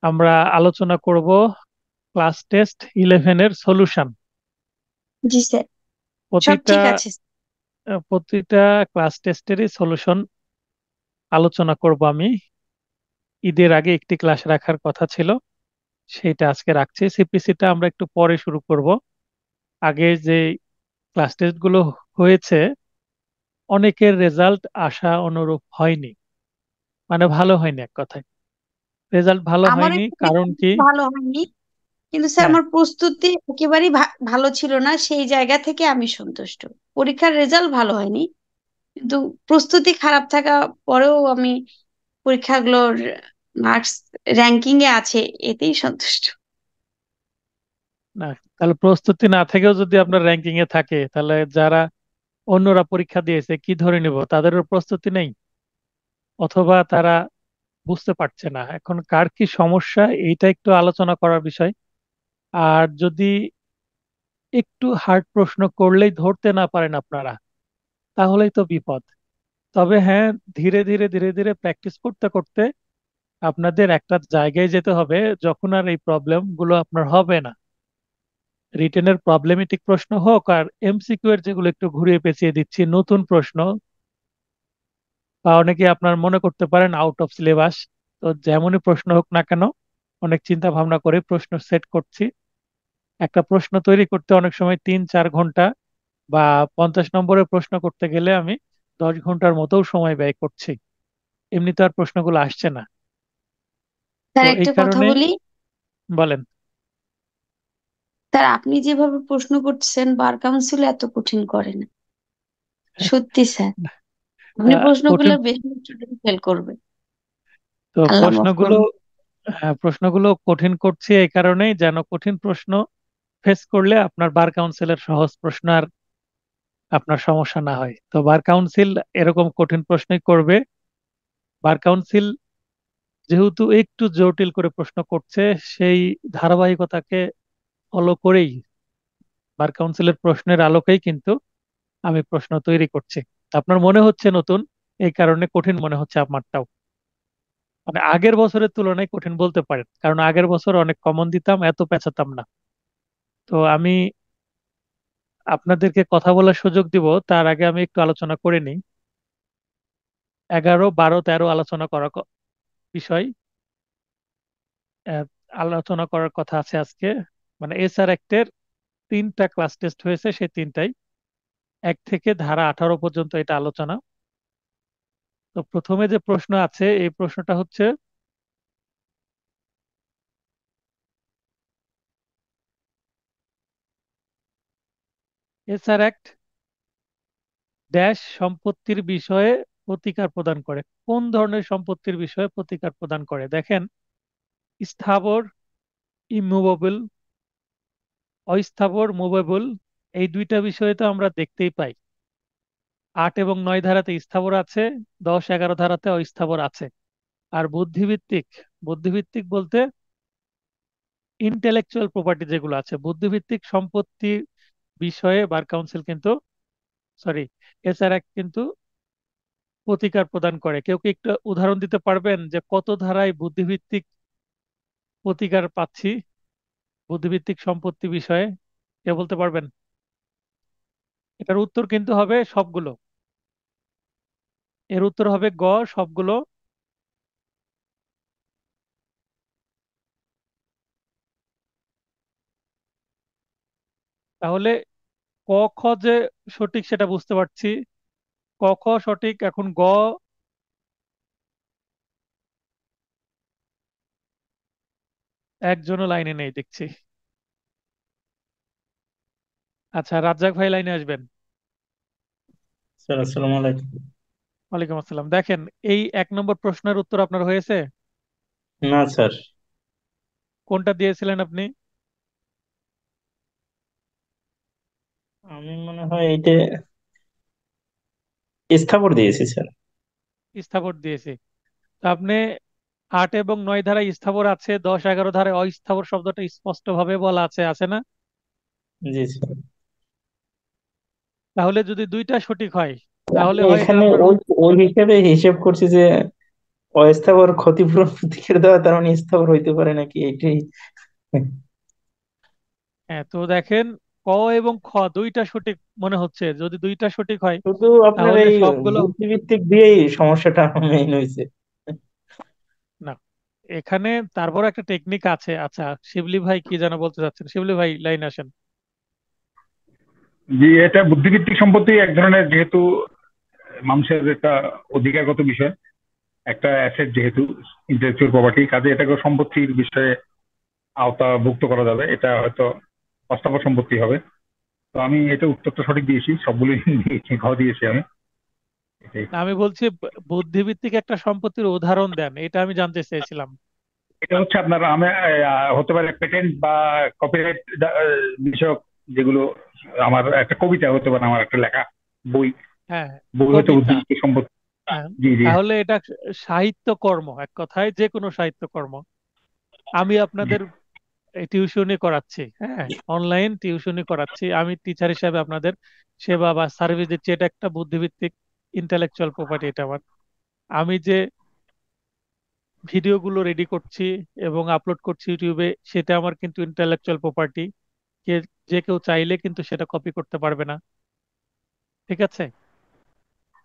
আমরা আলোচনা করব ক্লাস টেস্ট 11-এর সলিউশন। জি স্যার। সব প্রতিটা ঠিক আছে। প্রতিটা ক্লাস টেস্টেরই সলিউশন আলোচনা করব আমি। ঈদের আগে একটি ক্লাস রাখার কথা ছিল, সেটা আজকে রাখছি। সিপিসিটা আমরা একটু পরে শুরু করব। আগে যে ক্লাস টেস্ট গুলো হয়েছে, অনেকের রেজাল্ট আশা অনুরূপ হয়নি, মানে ভালো হয়নি এক কথায়। রেজাল্ট ভালো আমারও হয়নি একটু কারণ কি? ভালো হয়নি, কিন্তু স্যার হ্যাঁ, আমার প্রস্তুতি একেবারেই ভালো ছিল না, সেই জায়গা থেকে আমি সন্তুষ্ট। পরীক্ষার রেজাল্ট ভালো হয়নি, কিন্তু প্রস্তুতি খারাপ থাকা পরেও আমি পরীক্ষাগুলোর মার্কস র্যাঙ্কিং এ আছে, এতেই সন্তুষ্ট। না, তাহলে প্রস্তুতি না থেকেও যদি আপনার র্যাঙ্কিং এ থাকে, তাহলে যারা অন্যরা পরীক্ষা দিয়েছে কি ধরে নিব? তাদেরও প্রস্তুতি নেই, অথবা তারা বুঝতে পারছে না এখন কার কি সমস্যা, এইটা একটু আলোচনা করার বিষয়। আর যদি একটু হার্ড প্রশ্ন করলেই ধরতে না পারেন আপনারা, তাহলেই তো বিপদ। তবে হ্যাঁ, ধীরে ধীরে ধীরে ধীরে প্র্যাকটিস করতে করতে আপনাদের একটা জায়গায় যেতে হবে যখন আর এই প্রবলেম গুলো আপনার হবে না। রিটেনের প্রবলেমেটিক প্রশ্ন হোক আর এমসিকিউ এর যেগুলো একটু ঘুরিয়ে পেঁচিয়ে দিচ্ছি নতুন প্রশ্ন, বা অনেকে আপনার মনে করতে পারেন আউট অফ সিলেবাস, তো যেমনই প্রশ্ন হোক না কেন, অনেক চিন্তা ভাবনা করে প্রশ্ন সেট করছি। একটা প্রশ্ন তৈরি করতে অনেক সময় 3-4 ঘন্টা, বা 50 নম্বরের প্রশ্ন করতে গেলে আমি 10 ঘন্টার মতো সময় ব্যয় করছি। এমনি তো আর প্রশ্নগুলো আসছে না। তো স্যার এই একটা কথা কারণে বলি। বলেন। স্যার আপনি যেভাবে প্রশ্ন করছেন বার কাউন্সিল এত কঠিন করে না, সত্যি স্যার। আপনি প্রশ্ন কঠিন। করলে বেশি স্টুডেন্ট ফেল করবে। তো আল্লাহ মাফ প্রশ্নগুলো, করুন। হ্যাঁ, প্রশ্নগুলো কঠিন করছি এই কারণেই যেন কঠিন প্রশ্ন ফেস করলে আপনার বার কাউন্সিলের সহজ প্রশ্ন আর আপনার সমস্যা না হয়। তো বার কাউন্সিল এরকম কঠিন প্রশ্নই করবে। বার কাউন্সিল যেহেতু একটু জটিল করে প্রশ্ন করছে, সেই ধারাবাহিকতাকে ফলো করেই বার কাউন্সিলের প্রশ্নের আলোকেই কিন্তু আমি প্রশ্ন তৈরি করছি। আপনার মনে হচ্ছে নতুন, এই কারণে কঠিন মনে হচ্ছে আমারটাও। মানে আগের বছরের তুলনায় কঠিন বলতে পারেন, কারণ আগের বছর অনেক কমন দিতাম, এত পেঁচাতাম না। তো আমি আপনাদেরকে কথা বলার সুযোগ দিব, তার আগে আমি একটু আলোচনা করে নিই। 11, 12, 13 আলোচনা করার বিষয়, আহ, আলোচনা করার কথা আছে আজকে। মানে এসআর অ্যাক্টের 3টা ক্লাস টেস্ট হয়েছে, সেই 3টাই 1 থেকে ধারা 18 পর্যন্ত এটা আলোচনা। তো প্রথমে যে প্রশ্ন আছে, এই প্রশ্নটা হচ্ছে, এসআর অ্যাক্ট ড্যাশ সম্পত্তির বিষয়ে প্রতিকার প্রদান করে। কোন ধরনের সম্পত্তির বিষয়ে প্রতিকার প্রদান করে? দেখেন, স্থাবর, ইমুভেবল, অস্থাবর, মুভেবল, এই দুইটা বিষয়ে তো আমরা দেখতেই পাই। 8 এবং 9 ধারাতে স্থাবর আছে, 10-11 ধারাতে অস্থাবর আছে। আর বুদ্ধিভিত্তিক, বুদ্ধিভিত্তিক বলতে ইন্টেলেকচুয়াল প্রপার্টি যেগুলো আছে, বুদ্ধিভিত্তিক সম্পত্তি বিষয়ে বার কাউন্সিল কিন্তু, সরি, এছাড়া কিন্তু প্রতিকার প্রদান করে। কেউ কি একটু উদাহরণ দিতে পারবেন যে কত ধারায় বুদ্ধিভিত্তিক প্রতিকার পাচ্ছি বুদ্ধিভিত্তিক সম্পত্তি বিষয়ে? কেউ বলতে পারবেন? এটার উত্তর কিন্তু হবে সবগুলো। এর উত্তর হবে গ, সবগুলো। তাহলে ক, খ যে সঠিক সেটা বুঝতে পারছি। ক, খ সঠিক, এখন গ একজনও লাইনে নেই দেখছি। আচ্ছা, রাজ্জাক ভাই লাইনে আসবেন। স্যার আসসালামু আলাইকুম। ওয়ালাইকুম আসসালাম। দেখেন, এই 1 নম্বর প্রশ্নের উত্তর আপনার হয়েছে? না স্যার, কোনটা দিয়েছিলেন আপনি? আমি মনে হয় এইটা স্থাবর দিয়েছি স্যার। স্থাবর দিয়েছি। তো আপনি 8 এবং 9 ধারায় স্থাবর আছে, 10-11 ধারায় অস্থাবর শব্দটা স্পষ্ট ভাবে বলা আছে, আছে না? জি স্যার। তাহলে যদি দুইটা সঠিক হয়, তাহলে আমি হয় এটা এখানে আপনার ওই ওই হিসেবে হিসেব করছি যে অস্থাবর ক্ষতিপূরণ প্রতিকার দেওয়া তার মানে স্থাবর হইতে পারে নাকি এটাই। হ্যাঁ, তো দেখেন, ক এবং খ দুইটা সঠিক মনে হচ্ছে। যদি দুইটা সঠিক হয় শুধু আপনার তাহলে এই সবগুলো। বুদ্ধিভিত্তিক দিয়েই সমস্যাটা মেইন হয়েছে। না, এখানে তারপর একটা টেকনিক আছে। আচ্ছা, শিবলি ভাই কি যেন বলতে চাচ্ছেন? শিবলি ভাই, লাইন আসেন। যে এটা বুদ্ধিভিত্তিক সম্পত্তি এক ধরনের, যেহেতু মানুষের একটা অধিকারগত বিষয়, একটা অ্যাসেট যেহেতু ইন্টেলেকচুয়াল প্রপার্টি, কাজে এটাকে সম্পত্তির বিষয়ে আওতাভুক্ত করা যাবে। এটা হয়তো অস্থাবর সম্পত্তি হবে। তো আমি এটা উত্তরটা সঠিক দিয়েছি, সবগুলোই দিয়েছি, ঘ দিয়েছি আমি। এটাই। না, আমি বলছি বুদ্ধিভিত্তিক একটা সম্পত্তির উদাহরণ দেন, এটা আমি জানতে চেয়েছিলাম। এটা হচ্ছে আপনার আমি হতে পারে পেটেন্ট বা কপিরাইট বিষয়ক, যেগুলো আমার একটা কবিতা হতে পারে, আমার একটা লেখা বই, হ্যাঁ, বই হয়তো কবিতা। বুদ্ধিভিত্তিক সম্পত্তি। হ্যাঁ, জি জি। তাহলে এটা সাহিত্যকর্ম, এক কথায় যে কোনো সাহিত্যকর্ম। আমি জি। আপনাদের টিউশনি করাচ্ছি, হ্যাঁ, অনলাইন টিউশনি করাচ্ছি, আমি টিচার হিসেবে আপনাদের সেবা বা সার্ভিস দিচ্ছি, এটা একটা বুদ্ধিভিত্তিক ইন্টেলেকচুয়াল প্রপার্টি। এটা আমার, আমি যে ভিডিওগুলো রেডি করছি এবং আপলোড করছি ইউটিউবে, সেটা আমার কিন্তু ইন্টেলেকচুয়াল প্রপার্টি। কে যে কেউ চাইলে কিন্তু সেটা কপি করতে পারবে না। ঠিক আছে?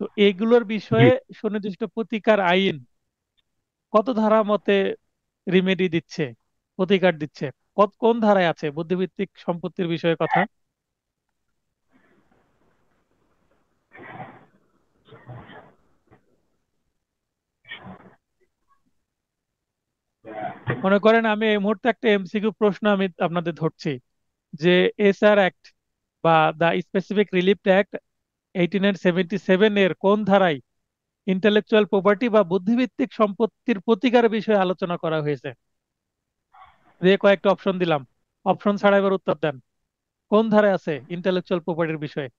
তো এগুলোর জি। বিষয়ে সুনির্দিষ্ট প্রতিকার আইন কত ধারা মতে রিমেডি দিচ্ছে, প্রতিকার দিচ্ছে? কোন ধারায় আছে বুদ্ধিভিত্তিক সম্পত্তির বিষয়ে কথা? মনে করেন আমি এই মুহূর্তে একটা এমসিকিউ প্রশ্ন আমি আপনাদের ধরছি, যে এসআর অ্যাক্ট বা দা স্পেসিফিক রিলিফ অ্যাক্ট 1877 এর কোন ধারায় ইন্টেলেকচুয়াল প্রপার্টি বা বুদ্ধিভিত্তিক সম্পত্তির প্রতিকার বিষয়ে আলোচনা করা হয়েছে? যে কয়েকটা অপশন দিলাম, অপশন ছাড়া এবার উত্তর দেন। কোন ধারায় আছে ইন্টেলেকচুয়াল প্রপার্টির বিষয়ে?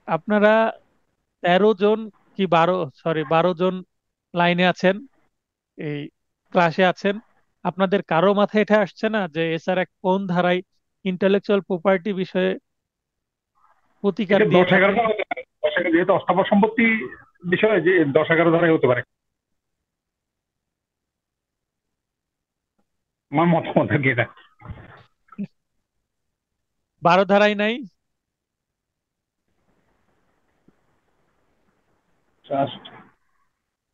আপনারা 13 জন কি 12 জন লাইনে আছেন, এই ক্লাসে আছেন। আপনাদের কারো মাথায় এটা আসছে না যে এছাড়া কোন ধারায় ইন্টেলেকচুয়াল প্রপার্টি বিষয়ে প্রতিকার এটা দিয়ে দশ থাকে? এগারো ধারা হতে পারে, 10-11, যেহেতু অস্থাবর সম্পত্তি বিষয়ে, যে 10-11 ধারায় হতে পারে। আমার মতামত আর কি এটা। 12 ধারায় নাই? জাস্ট,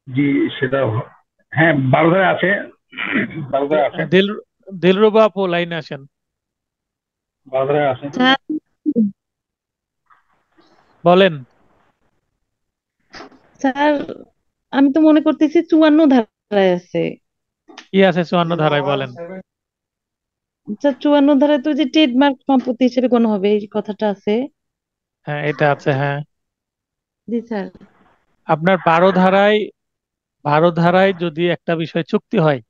জি, সেটা হ্যাঁ 12 ধারায় আছে, 12 ধারায় আছে, দিল দিলরুবা আপু, লাইনে আসেন। 12 ধারায় আছে। স্যার বলেন। স্যার, আমি তো মনে করতেছি 54 ধারায় আছে। কি আছে 54 ধারায়, বলেন। স্যার, 54 ধারায় তো যে ট্রেডমার্ক সম্পত্তি হিসেবে গণ্য হবে, এই কথাটা আছে। হ্যাঁ, এটা আছে, হ্যাঁ। জি স্যার। আপনার 12 ধারায় যদি একটা বিষয় চুক্তি হয়,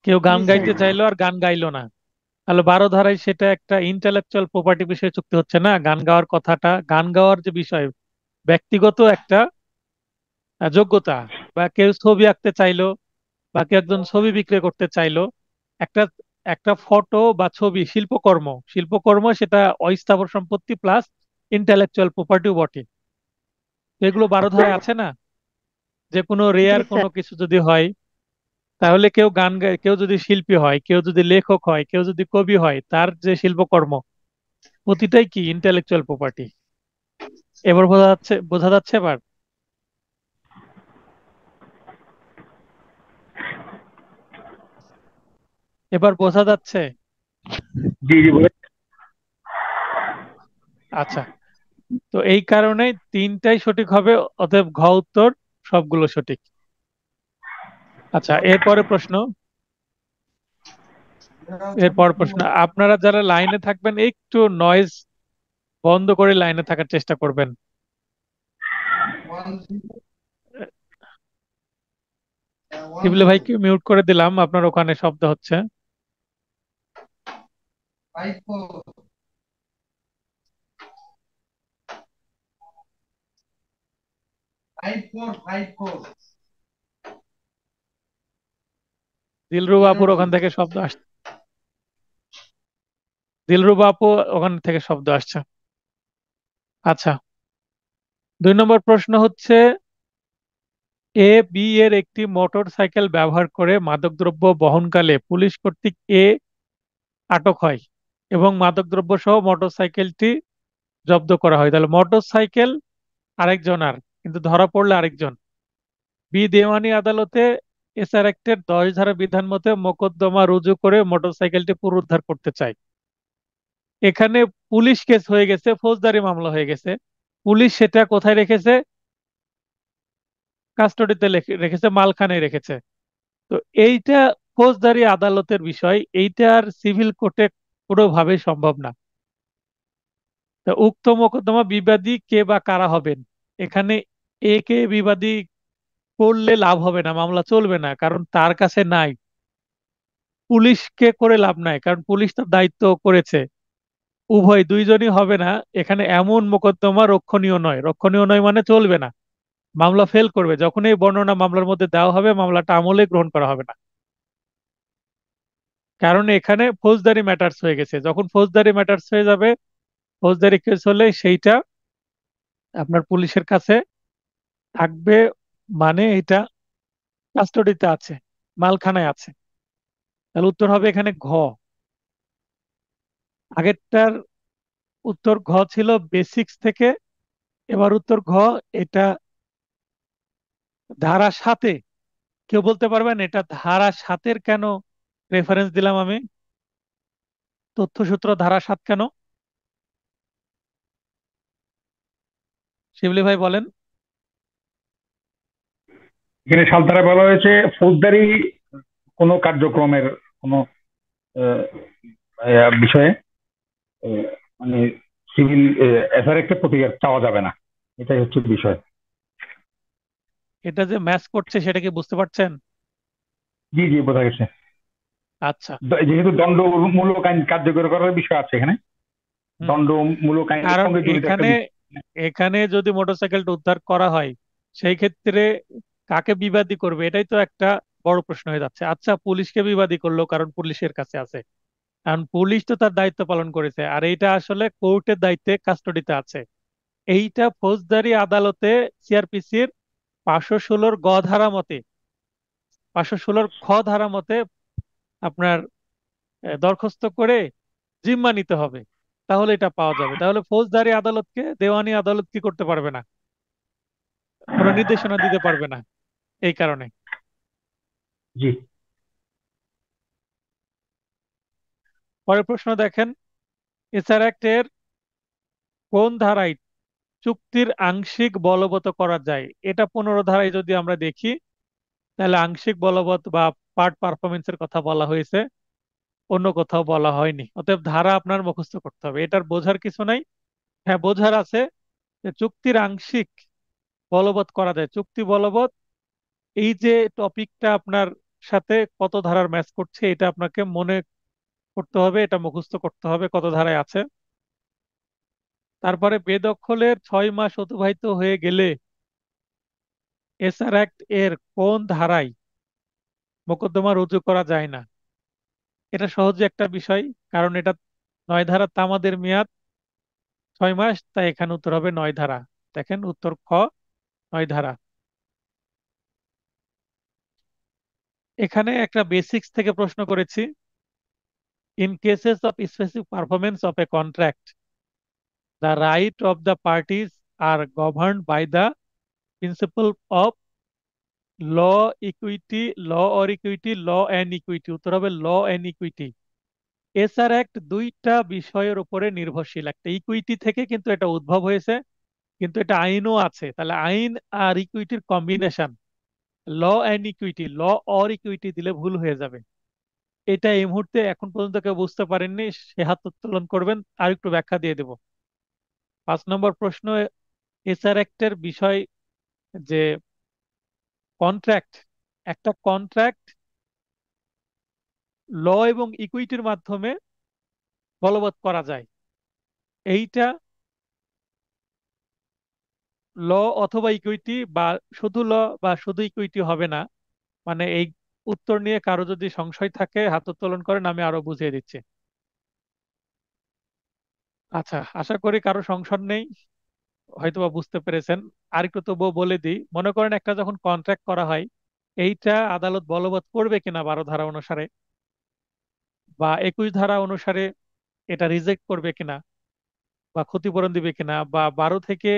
কেউ গান জি স্যার। গাইতে চাইলো আর গান গাইলো না, তাহলে 12 ধারায় সেটা একটা ইন্টেলেকচুয়াল প্রপার্টি বিষয়ে চুক্তি হচ্ছে না? গান গাওয়ার কথাটা, গান গাওয়ার যে বিষয়, ব্যক্তিগত একটা যোগ্যতা, বা কেউ ছবি আঁকতে চাইলো, বা কেউ একজন ছবি বিক্রি করতে চাইলো, একটা একটা ফটো বা ছবি, শিল্পকর্ম সেটা অস্থাবর সম্পত্তি প্লাস ইন্টেলেকচুয়াল প্রপার্টিও বটে। তো এগুলো 12 ধারায় আছে না? যে কোনো জি রেয়ার কোনো স্যার। কিছু যদি হয়, তাহলে কেউ গান গায়, কেউ যদি শিল্পী হয়, কেউ যদি লেখক হয়, কেউ যদি কবি হয়, তার যে শিল্পকর্ম প্রতিটাই কি ইন্টেলেকচুয়াল প্রপার্টি। এবার বোঝা যাচ্ছে এবার? এবার বোঝা যাচ্ছে? জি জি বলে। আচ্ছা, তো এই কারণে তিনটাই সঠিক হবে, অতএব ঘ উত্তর সবগুলো সঠিক। আচ্ছা, এরপর প্রশ্ন, আপনারা যারা লাইনে থাকবেন একটু নয়েজ বন্ধ করে লাইনে থাকার চেষ্টা করবেন। শিবলি ভাইকে মিউট করে দিলাম, আপনার ওখানে শব্দ হচ্ছে। দিলরুবা আপুর ওখান থেকে শব্দ আসছে। দিলরুবা আপু ওখান থেকে শব্দ আসছে। আচ্ছা, 2 নম্বর প্রশ্ন হচ্ছে, এ বি এর একটি মোটর সাইকেল ব্যবহার করে মাদকদ্রব্য বহনকালে পুলিশ কর্তৃক এ আটক হয় এবং মাদকদ্রব্য সহ মোটর সাইকেলটি জব্দ করা হয়। তাহলে মোটর সাইকেল আরেকজনার, কিন্তু ধরা পড়লে আরেকজন। বি দেওয়ানি আদালতে এসআর অ্যাক্টের 10 ধারা বিধান মতে মোকদ্দমা রুজু করে মোটরসাইকেলটি পুনরুদ্ধার করতে চায়। এখানে পুলিশ কেস হয়ে গেছে, ফৌজদারি মামলা হয়ে গেছে। পুলিশ সেটা কোথায় রেখেছে? কাস্টডিতে রেখেছে, মালখানায় রেখেছে। তো এইটা ফৌজদারি আদালতের বিষয়, এইটা আর সিভিল কোর্টে কোনোভাবেই সম্ভব না। তো উক্ত মোকদ্দমা বিবাদী কে বা কারা হবেন? এখানে এ কে বিবাদী করলে লাভ হবে না, মামলা চলবে না, কারণ তার কাছে নাই। পুলিশকে করে লাভ নাই, কারণ পুলিশ তার দায়িত্ব করেছে। উভয় দুইজনই হবে না। এখানে এমন মোকদ্দমা রক্ষণীয় নয়, রক্ষণীয় নয় মানে চলবে না, মামলা ফেল করবে। যখন এই বর্ণনা মামলার মধ্যে দেওয়া হবে, মামলাটা আমলে গ্রহণ করা হবে না, কারণ এখানে ফৌজদারি ম্যাটার্স হয়ে গেছে। যখন ফৌজদারি ম্যাটার্স হয়ে যাবে, ফৌজদারি কেস হলে সেইটা আপনার পুলিশের কাছে থাকবে, মানে এটা কাস্টডিতে আছে, মালখানায় আছে। তাহলে উত্তর হবে এখানে ঘ। আগেরটার উত্তর ঘ ছিল বেসিক্স থেকে, এবার উত্তর ঘ। এটা ধারা 7-এ। কেউ বলতে পারবেন এটা ধারা 7-এর কেন রেফারেন্স দিলাম আমি? তথ্যসূত্র ধারা 7 কেন? শিবলি ভাই বলেন। এখানে সালধারা বলা হয়েছে ফৌজদারি কোনো কার্যক্রমের কোনো আহ, বিষয়ে আহ, মানে সিভিল এফআইআর একটা প্রতিকার চাওয়া যাবে না, এটাই হচ্ছে বিষয়। এটা যে ম্যাচ করছে সেটা কি বুঝতে পারছেন? জি জি, বোঝা গেছে। আচ্ছা। যেহেতু দণ্ডমূলক আইন কার্যকর করার বিষয় আছে এখানে, হুম। দণ্ডমূলক আইনের কারণ সঙ্গে জড়িত একটা এখানে বিষয়। এখানে যদি মোটরসাইকেলটা উদ্ধার করা হয়, সেই ক্ষেত্রে কাকে বিবাদী করবে, এটাই তো একটা বড় প্রশ্ন হয়ে যাচ্ছে। আচ্ছা, পুলিশকে বিবাদী করলো কারণ পুলিশের কাছে আছে, কারণ পুলিশ তো তার দায়িত্ব পালন করেছে, আর এইটা আসলে কোর্টের দায়িত্বে, কাস্টডিতে আছে। এইটা ফৌজদারি আদালতে সিআরপিসির 516 গ ধারা মতে, 516 খ ধারা মতে আপনার দরখাস্ত করে জিম্মা নিতে হবে, তাহলে এটা পাওয়া যাবে। তাহলে ফৌজদারি আদালতকে দেওয়ানি আদালত কি করতে পারবে না, কোনো নির্দেশনা দিতে পারবে না, এই কারণে। জি। পরের প্রশ্ন দেখেন, এসআর অ্যাক্ট এর কোন ধারায় চুক্তির আংশিক বলবৎ করা যায়? এটা 15 ধারায় যদি আমরা দেখি, তাহলে আংশিক বলবৎ বা পার্ট পারফরমেন্সের কথা বলা হয়েছে, অন্য কোথাও বলা হয়নি। অতএব ধারা আপনার মুখস্থ করতে হবে, এটার বোঝার কিছু নাই। হ্যাঁ, বোঝার আছে যে চুক্তির আংশিক বলবৎ করা যায়। চুক্তি বলবৎ, এই যে টপিকটা আপনার সাথে কত ধারার ম্যাচ করছে, এটা আপনাকে মনে করতে হবে, এটা মুখস্থ করতে হবে কত ধারায় আছে। তারপরে বেদখলের 6 মাস অতিবাহিত হয়ে গেলে এসআর অ্যাক্ট এর কোন ধারায় মোকদ্দমা রুজু করা যায় না? এটা সহজে একটা বিষয়, কারণ এটা 9 ধারা, তামাদের মেয়াদ 6 মাস, তাই এখানে উত্তর হবে 9 ধারা। দেখেন উত্তর খ, 9 ধারা। এখানে একটা বেসিক্স থেকে প্রশ্ন করেছি। In cases of specific performance of A contract, the right of the parties are governed by the principle of law and equity। উত্তর হবে law and equity. SR act দুইটা বিষয়ের উপরে নির্ভরশীল, একটা ইকুইটি থেকে কিন্তু এটা উদ্ভব হয়েছে, কিন্তু এটা আইনও আছে। তাহলে আইন আর ইকুইটির combination, law and equity, law or equity দিলে ভুল হয়ে যাবে। এটা এই মুহূর্তে এখন পর্যন্ত কেউ বুঝতে পারেননি, সে হাত উত্তোলন করবেন, আর একটু ব্যাখ্যা দিয়ে দেব। 5 নম্বর প্রশ্ন, এসআর অ্যাক্টের বিষয় যে কন্ট্রাক্ট, একটা কন্ট্রাক্ট ল এবং ইকুইটির মাধ্যমে বলবৎ করা যায়। এইটা ল অথবা ইকুইটি, বা শুধু ল বা শুধু ইকুইটি হবে না। মানে এই উত্তর নিয়ে কারো যদি সংশয় থাকে হাত উত্তোলন করেন, আমি আরো বুঝিয়ে দিচ্ছি। আচ্ছা, আশা করি কারো সংশয় নেই। হয়তোবা বুঝতে পেরেছেন। আরেকটু তবুও বলে দিই, মনে করেন একটা যখন কন্ট্রাক্ট করা হয়, এইটা আদালত বলবৎ করবে কিনা 12 ধারা অনুসারে, বা 21 ধারা অনুসারে এটা রিজেক্ট করবে কিনা, বা ক্ষতিপূরণ দিবে কিনা, বা 12 থেকে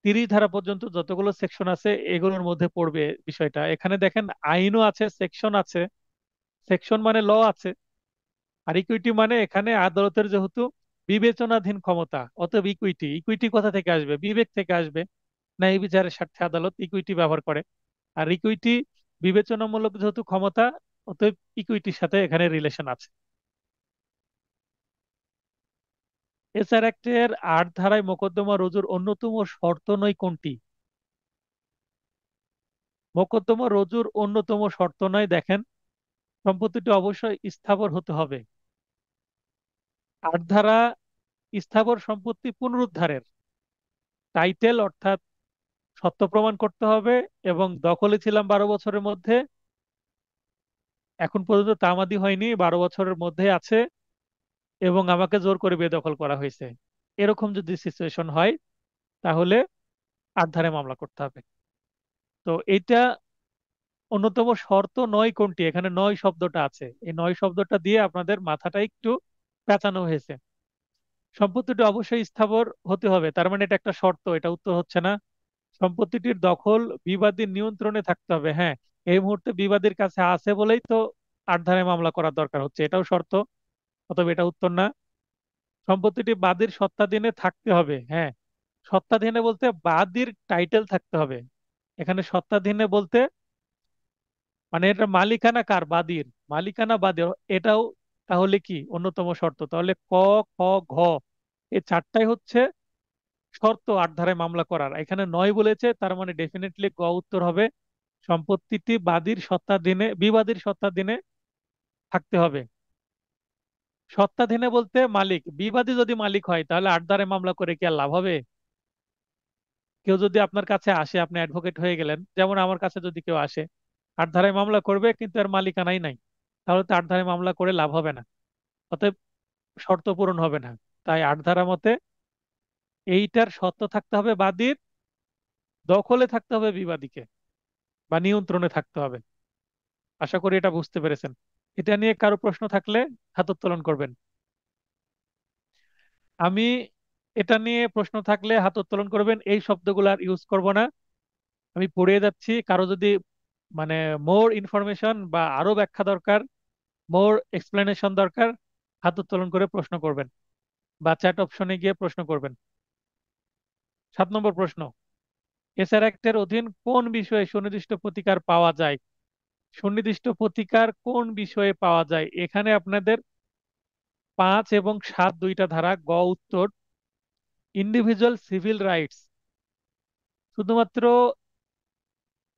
30 ধারা পর্যন্ত যতগুলো সেকশন আছে এগুলোর মধ্যে পড়বে বিষয়টা। এখানে দেখেন আইনও আছে, সেকশন আছে। সেকশন মানে ল আছে, আর ইকুইটি মানে এখানে আদালতের যেহেতু বিবেচনাধীন ক্ষমতা, অতএব ইকুইটি। ইকুইটি কোথা থেকে আসবে? বিবেক থেকে আসবে। ন্যায় বিচারের স্বার্থে আদালত ইকুইটি ব্যবহার করে। আর ইকুইটি বিবেচনামূলক যেহেতু ক্ষমতা, অতএব ইকুইটির সাথে এখানে রিলেশন আছে। এসআর অ্যাক্টের 8 ধারায় মোকদ্দমা রুজুর অন্যতম শর্ত নয় কোনটি? মোকদ্দমা রুজুর অন্যতম শর্ত নয়, দেখেন, সম্পত্তিটি অবশ্যই স্থাবর হতে হবে। 8 ধারা স্থাবর সম্পত্তি পুনরুদ্ধারের টাইটেল অর্থাৎ সত্য প্রমাণ করতে হবে, এবং দখলে ছিলাম 12 বছরের মধ্যে, এখন পর্যন্ত তামাদি হয়নি, 12 বছরের মধ্যে আছে, এবং আমাকে জোর করে বেদখল করা হয়েছে। এরকম যদি সিচুয়েশন হয়, তাহলে 8 ধারায় মামলা করতে হবে। তো এইটা অন্যতম শর্ত নয় কোনটি, এখানে নয় শব্দটা আছে, এই নয় শব্দটা দিয়ে আপনাদের মাথাটা একটু পেঁচানো হয়েছে। সম্পত্তিটি অবশ্যই স্থাবর হতে হবে, তার মানে এটা একটা শর্ত, এটা উত্তর হচ্ছে না। সম্পত্তিটির দখল বিবাদীর নিয়ন্ত্রণে থাকতে হবে, হ্যাঁ, এই মুহূর্তে বিবাদীর কাছে আছে বলেই তো 8 ধারায় মামলা করার দরকার হচ্ছে, এটাও শর্ত, অতএব এটা উত্তর না। সম্পত্তিটি বাদীর সত্ত্বাধীনে থাকতে হবে, হ্যাঁ, সত্ত্বাধীনে বলতে বাদীর টাইটেল থাকতে হবে। এখানে সত্ত্বাধীনে বলতে মানে এটা মালিকানা কার? বাদীর। মালিকানা বাদীর, এটাও তাহলে কি অন্যতম শর্ত? তাহলে ক, খ, ঘ, এই চারটাই হচ্ছে শর্ত 8 ধারায় মামলা করার। এখানে নয় বলেছে, তার মানে ডেফিনেটলি গ উত্তর হবে। সম্পত্তিটি বাদীর সত্ত্বাধীনে, বিবাদীর সত্ত্বাধীনে থাকতে হবে। সত্ত্বাধীনে বলতে মালিক, বিবাদী যদি মালিক হয় তাহলে 8 ধারায় মামলা করে কি আর লাভ হবে? কেউ যদি আপনার কাছে আসে, আপনি অ্যাডভোকেট হয়ে গেলেন, যেমন আমার কাছে যদি কেউ আসে, 8 ধারায় মামলা করবে কিন্তু আর মালিকানাই নাই, তাহলে তো 8 ধারায় মামলা করে লাভ হবে না, অতএব শর্ত পূরণ হবে না। তাই 8 ধারা মতে এইটার সত্ত্ব থাকতে হবে বাদীর, দখলে থাকতে হবে বিবাদীকে, বা নিয়ন্ত্রণে থাকতে হবে। আশা করি এটা বুঝতে পেরেছেন। এটা নিয়ে কারো প্রশ্ন থাকলে হাত উত্তোলন করবেন। আমি এটা নিয়ে প্রশ্ন থাকলে হাত উত্তোলন করবেন, এই শব্দগুলো আর ইউজ করব না। আমি পড়িয়ে যাচ্ছি, কারো যদি মানে মোর ইনফরমেশন বা আরো ব্যাখ্যা দরকার, মোর এক্সপ্লেনেশন দরকার, হাত উত্তোলন করে প্রশ্ন করবেন, বা চ্যাট অপশনে গিয়ে প্রশ্ন করবেন। 7 নম্বর প্রশ্ন, এসআর অ্যাক্টের অধীন কোন বিষয়ে সুনির্দিষ্ট প্রতিকার পাওয়া যায়? সুনির্দিষ্ট প্রতিকার কোন বিষয়ে পাওয়া যায়? এখানে আপনাদের 5 এবং 7 দুইটা ধারা, গ উত্তর। ইন্ডিভিজুয়াল সিভিল রাইটস, শুধুমাত্র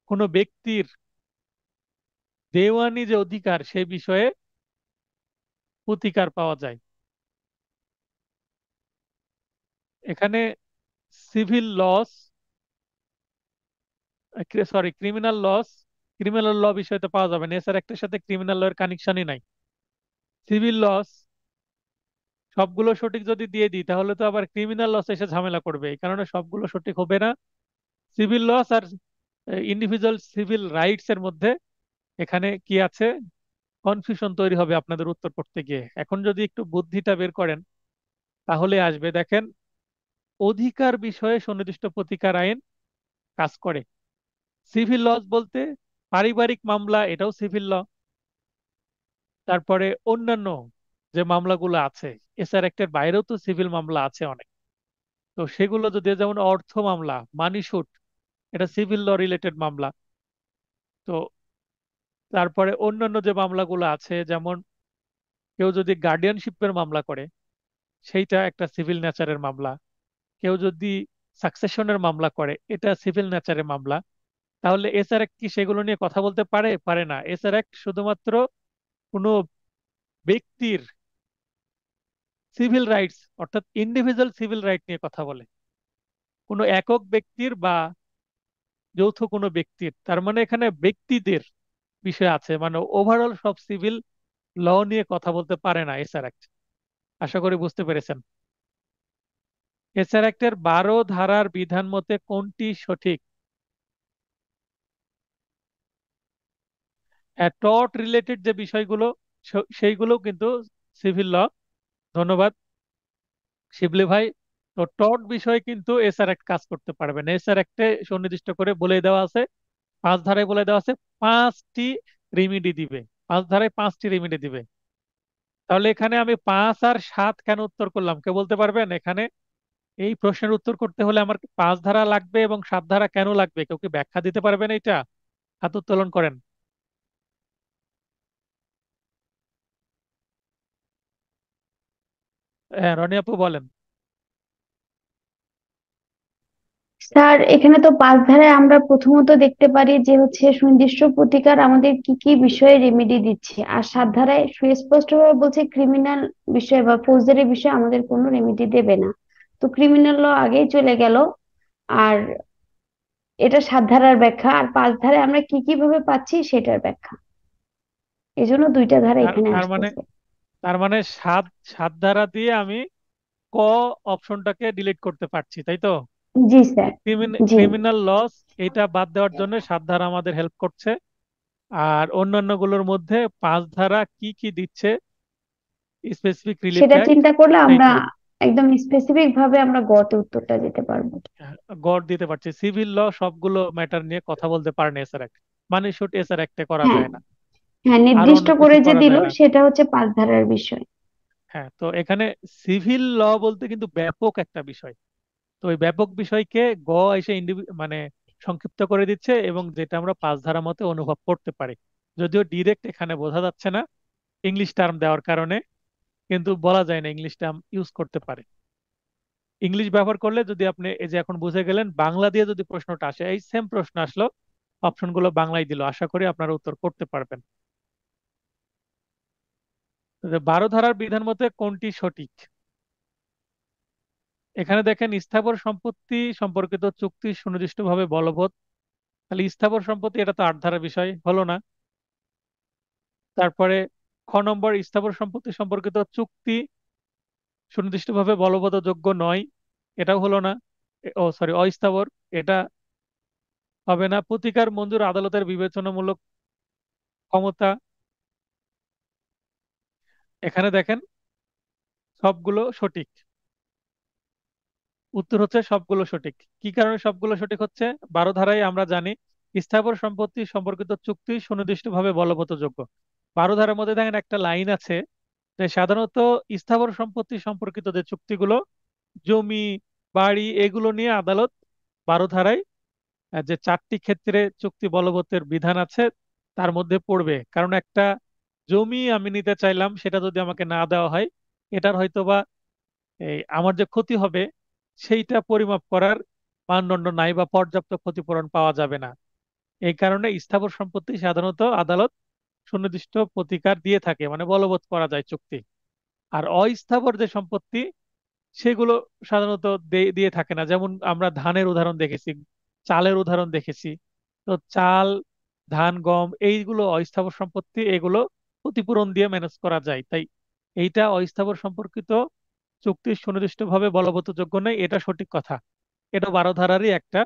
কোনো ব্যক্তির দেওয়ানি যে অধিকার সে বিষয়ে প্রতিকার পাওয়া যায়। এখানে civil laws, sorry criminal laws, criminal law বিষয়তে পাওয়া যাবে না, এছাড়া একটার সাথে ক্রিমিনাল ল এর কানেকশনই নাই। সিভিল লস সবগুলো সঠিক যদি দিয়ে দিই, তাহলে তো আবার ক্রিমিনাল লস এসে ঝামেলা করবে, এই কারণে সবগুলো সঠিক হবে না। সিভিল লস আর ইন্ডিভিজুয়াল সিভিল রাইটস এর মধ্যে এখানে কি আছে, কনফিউশন তৈরি হবে আপনাদের উত্তর করতে গিয়ে। এখন যদি একটু বুদ্ধিটা বের করেন তাহলে আসবে। দেখেন, অধিকার বিষয়ে সুনির্দিষ্ট প্রতিকার আইন কাজ করে। সিভিল লস বলতে পারিবারিক মামলা, এটাও সিভিল ল। তারপরে অন্যান্য যে মামলাগুলো আছে, এসআর অ্যাক্টের বাইরেও তো সিভিল মামলা আছে অনেক, তো সেগুলো যদি, যেমন অর্থ মামলা, মানি সুট, এটা সিভিল ল রিলেটেড মামলা। তো তারপরে অন্যান্য যে মামলাগুলো আছে, যেমন কেউ যদি গার্ডিয়ানশিপের মামলা করে, সেইটা একটা সিভিল নেচারের মামলা। কেউ যদি সাকসেশনের মামলা করে, এটা সিভিল নেচারের মামলা। তাহলে এসআর অ্যাক্ট কি সেগুলো নিয়ে কথা বলতে পারে? পারে না। এসআর অ্যাক্ট শুধুমাত্র কোনো ব্যক্তির সিভিল রাইটস অর্থাৎ ইন্ডিভিজুয়াল সিভিল রাইট নিয়ে কথা বলে, কোনো একক ব্যক্তির বা যৌথ কোনো ব্যক্তির, তার মানে এখানে ব্যক্তিদের বিষয় আছে, মানে ওভারঅল সব সিভিল ল নিয়ে কথা বলতে পারে না এসআর অ্যাক্ট। আশা করি বুঝতে পেরেছেন। এসআর অ্যাক্টের 12 ধারার বিধান মতে কোনটি সঠিক? টর্ট রিলেটেড যে বিষয়গুলো সেইগুলো কিন্তু সিভিল ল। ধন্যবাদ শিবলি ভাই। তো টর্ট বিষয়ে কিন্তু এসআর অ্যাক্ট কাজ করতে পারবে না। এসআর অ্যাক্টে সুনির্দিষ্ট করে বলে দেওয়া আছে, 5 ধারায় বলে দেওয়া আছে 5টি রেমিডি দিবে। 5 ধারায় 5টি রেমিডি দিবে। তাহলে এখানে আমি 5 আর 7 কেন উত্তর করলাম, কেউ বলতে পারবেন? এখানে এই প্রশ্নের উত্তর করতে হলে আমার 5 ধারা লাগবে এবং 7 ধারা কেন লাগবে, কেউ কি ব্যাখ্যা দিতে পারবেন এটা? হাত উত্তোলন করেন। হ্যাঁ, রনি আপু বলেন। স্যার, এখানে তো 5 ধারায় আমরা প্রথমত দেখতে পারি যে হচ্ছে সুনির্দিষ্ট প্রতিকার আমাদের কি কি বিষয়ে রেমেডি দিচ্ছে, আর 7 ধারায় সুস্পষ্ট ভাবে বলছে ক্রিমিনাল বিষয় বা ফৌজদারি বিষয়ে আমাদের কোনো রেমেডি দেবে না। তো ক্রিমিনাল ল আগেই চলে গেল। আর এটা 7 ধারার ব্যাখ্যা, আর 5 ধারায় আমরা কি কিভাবে পাচ্ছি সেটার ব্যাখ্যা। এই জন্য 2টা ধারা তার এখানে তার মানে আসতেছে। তার মানে সাত সাত ধারা দিয়ে আমি ক অপশনটাকে ডিলিট করতে পারছি, তাই তো? জি স্যার। জি। ক্রিমিনাল লস এটা বাদ দেওয়ার জন্য 7 ধারা আমাদের হেল্প করছে। আর অন্যান্য গুলোর মধ্যে 5 ধারা কি কি দিচ্ছে, স্পেসিফিক রিলিফ সেটা অ্যাক্ট, চিন্তা করলে আমরা সেইটাই একদম স্পেসিফিক ভাবে আমরা গতে উত্তরটা দিতে পারবো। গড় দিতে পারছি। সিভিল ল সবগুলো ম্যাটার নিয়ে কথা বলতে পারে না এসআর অ্যাক্ট, মানে শুট এসআর অ্যাক্টে করা হ্যাঁ। যায় না, হ্যাঁ, আর নির্দিষ্ট অন্য কিছু করে যে করা দিল যায় না। সেটা হচ্ছে 5 ধারার বিষয়। হ্যাঁ, তো এখানে সিভিল ল বলতে কিন্তু ব্যাপক একটা বিষয়। তো ওই ব্যাপক বিষয়কে গ এসে মানে সংক্ষিপ্ত করে দিচ্ছে, এবং যেটা আমরা 5 ধারা মতে অনুভব করতে পারি। যদিও ডিরেক্ট এখানে বোঝা যাচ্ছে না ইংলিশ টার্ম দেওয়ার কারণে, কিন্তু বলা যায় না ইংলিশ টার্ম ইউজ করতে পারে। ইংলিশ ব্যবহার করলে যদি আপনি এই যে এখন বুঝে গেলেন, বাংলা দিয়ে যদি প্রশ্নটা আসে, এই সেম প্রশ্ন আসলো, অপশনগুলো বাংলায় দিল, আশা করি আপনারা উত্তর করতে পারবেন। তো যে 12 ধারার বিধান মতে কোনটি সঠিক? এখানে দেখেন স্থাবর সম্পত্তি সম্পর্কিত চুক্তি সুনির্দিষ্টভাবে বলবৎ। তাহলে স্থাবর সম্পত্তি এটা তো 8 ধারার বিষয় হলো না। তারপরে খ নম্বর, স্থাবর সম্পত্তি সম্পর্কিত চুক্তি সুনির্দিষ্টভাবে বলবৎযোগ্য নয়, এটাও হলো না। ও সরি, অস্থাবর, এটা হবে না। প্রতিকার মঞ্জুর আদালতের বিবেচনামূলক ক্ষমতা, এখানে দেখেন সবগুলো সঠিক। উত্তর হচ্ছে সবগুলো সঠিক। কি কারণে সবগুলো সঠিক হচ্ছে? 12 ধারায় আমরা জানি স্থাবর সম্পত্তি সম্পর্কিত চুক্তি সুনির্দিষ্টভাবে বলবৎযোগ্য। 12 ধারার মধ্যে দেখেন একটা লাইন আছে যে সাধারণত স্থাবর সম্পত্তি সম্পর্কিত যে চুক্তিগুলো, জমি, বাড়ি, এগুলো নিয়ে আদালত 12 ধারায় যে 4টি ক্ষেত্রে চুক্তি বলবতের বিধান আছে তার মধ্যে পড়বে। কারণ একটা জমি আমি নিতে চাইলাম, সেটা যদি আমাকে না দেওয়া হয়, এটার হয়তোবা এই আমার যে ক্ষতি হবে সেইটা পরিমাপ করার মানদণ্ড নাই বা পর্যাপ্ত ক্ষতিপূরণ পাওয়া যাবে না। এই কারণে স্থাবর সম্পত্তি সাধারণত আদালত সুনির্দিষ্ট প্রতিকার দিয়ে থাকে, মানে বলবৎ করা যায় চুক্তি। আর অস্থাবর যে সম্পত্তি সেগুলো সাধারণত দিয়ে থাকে না। যেমন আমরা ধানের উদাহরণ দেখেছি, চালের উদাহরণ দেখেছি। তো চাল, ধান, গম এইগুলো অস্থাবর সম্পত্তি, এগুলো ক্ষতিপূরণ দিয়ে ম্যানেজ করা যায়। তাই এইটা অস্থাবর সম্পর্কিত চুক্তি সুনির্দিষ্টভাবে বলবৎযোগ্য নয়, এটা সঠিক কথা। এটা 12 ধারারই একটা,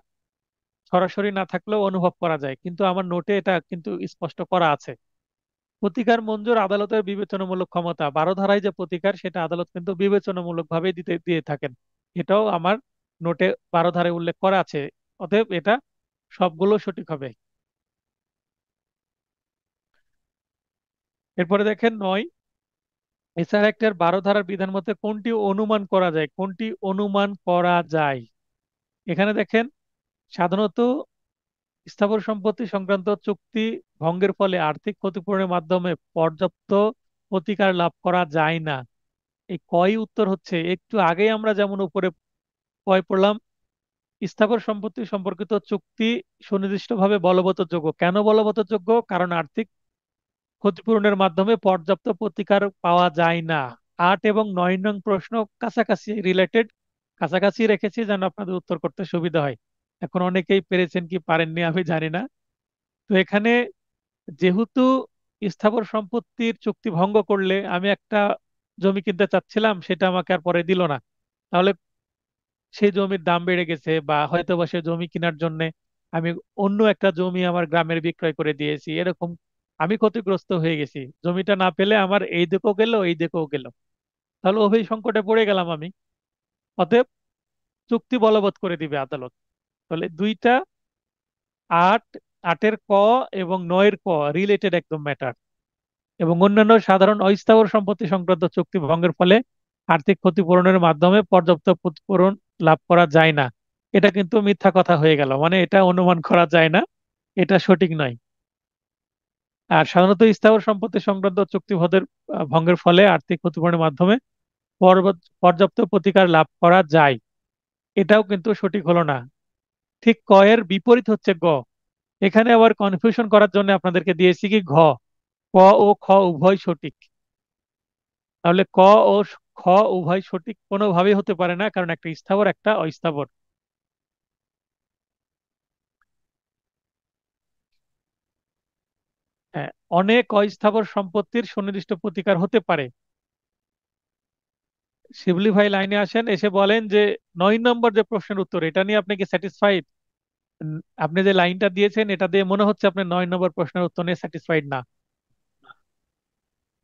সরাসরি না থাকলেও অনুভব করা যায়, কিন্তু আমার নোটে এটা কিন্তু স্পষ্ট করা আছে। প্রতিকার মঞ্জুর আদালতের বিবেচনামূলক ক্ষমতা, 12 ধারায় যে প্রতিকার সেটা আদালত কিন্তু বিবেচনামূলক ভাবে দিতে দিয়ে থাকেন, এটাও আমার নোটে 12 ধারায় উল্লেখ করা আছে। অতএব এটা সবগুলো সঠিক হবে। এরপরে দেখেন 9, এছাড়া একটা 12 ধারার বিধান মতে কোনটি অনুমান করা যায়, কোনটি অনুমান করা যায়? এখানে দেখেন সাধারণত স্থাবর সম্পত্তি সংক্রান্ত চুক্তি ভঙ্গের ফলে আর্থিক ক্ষতিপূরণের মাধ্যমে পর্যাপ্ত প্রতিকার লাভ করা যায় না। এই কয় উত্তর হচ্ছে, একটু আগেই আমরা যেমন উপরে কয় পড়লাম, স্থাবর সম্পত্তি সম্পর্কিত চুক্তি সুনির্দিষ্টভাবে বলবৎযোগ্য। কেন বলবৎযোগ্য? কারণ আর্থিক ক্ষতিপূরণের মাধ্যমে পর্যাপ্ত প্রতিকার পাওয়া যায় না। 8 এবং 9 নং প্রশ্ন কাছাকাছি রিলেটেড, কাছাকাছি রেখেছি যেন আপনাদের উত্তর করতে সুবিধা হয়। এখন অনেকেই পেরেছেন কি পারেননি আমি জানি না। তো এখানে যেহেতু স্থাবর সম্পত্তির চুক্তি ভঙ্গ করলে আমি একটা জমি কিনতে চাচ্ছিলাম, সেটা আমাকে আর পরে দিল না, তাহলে সেই জমির দাম বেড়ে গেছে, বা হয়তো বা সে জমি কেনার জন্য আমি অন্য একটা জমি আমার গ্রামের বিক্রয় করে দিয়েছি, এরকম আমি ক্ষতিগ্রস্ত হয়ে গেছি, জমিটা না পেলে আমার এই দিকেও গেল এই দিকেও গেল, তাহলে অভি সংকটে পড়ে গেলাম আমি। অতএব চুক্তি বলবৎ করে দিবে আদালত। তাহলে দুইটা, আট, আটের ক এবং নয়ের ক রিলেটেড একদম ম্যাটার। এবং অন্যান্য সাধারণ অস্থাবর সম্পত্তি সংক্রান্ত চুক্তি ভঙ্গের ফলে আর্থিক ক্ষতিপূরণের মাধ্যমে পর্যাপ্ত ক্ষতিপূরণ লাভ করা যায় না, এটা কিন্তু মিথ্যা কথা হয়ে গেল, মানে এটা অনুমান করা যায় না, এটা সঠিক নয়। আর সাধারণত স্থাবর সম্পত্তি সংক্রান্ত চুক্তি ভঙ্গের ফলে আর্থিক ক্ষতিপূরণের মাধ্যমে পর্যাপ্ত প্রতিকার লাভ করা যায়, এটাও কিন্তু সঠিক হলো না। ঠিক ক এর বিপরীত হচ্ছে গ। এখানে আবার কনফিউশন করার জন্য আপনাদেরকে দিয়েছি কি ঘ, ক ও খ উভয় সঠিক। তাহলে ক ও খ উভয় সঠিক কোনোভাবেই হতে পারে না, কারণ একটা স্থাবর একটা অস্থাবর। হ্যাঁ, অনেক অস্থাবর সম্পত্তির সুনির্দিষ্ট প্রতিকার হতে পারে। শিবলি ভাই লাইনে আসেন, এসে বলেন যে 9 নম্বর যে প্রশ্নের উত্তর, এটা নিয়ে আপনি কি স্যাটিসফাইড? আপনি যে লাইনটা দিয়েছেন এটা দিয়ে মনে হচ্ছে আপনি 9 নম্বর প্রশ্নের উত্তর নিয়ে স্যাটিসফাইড না।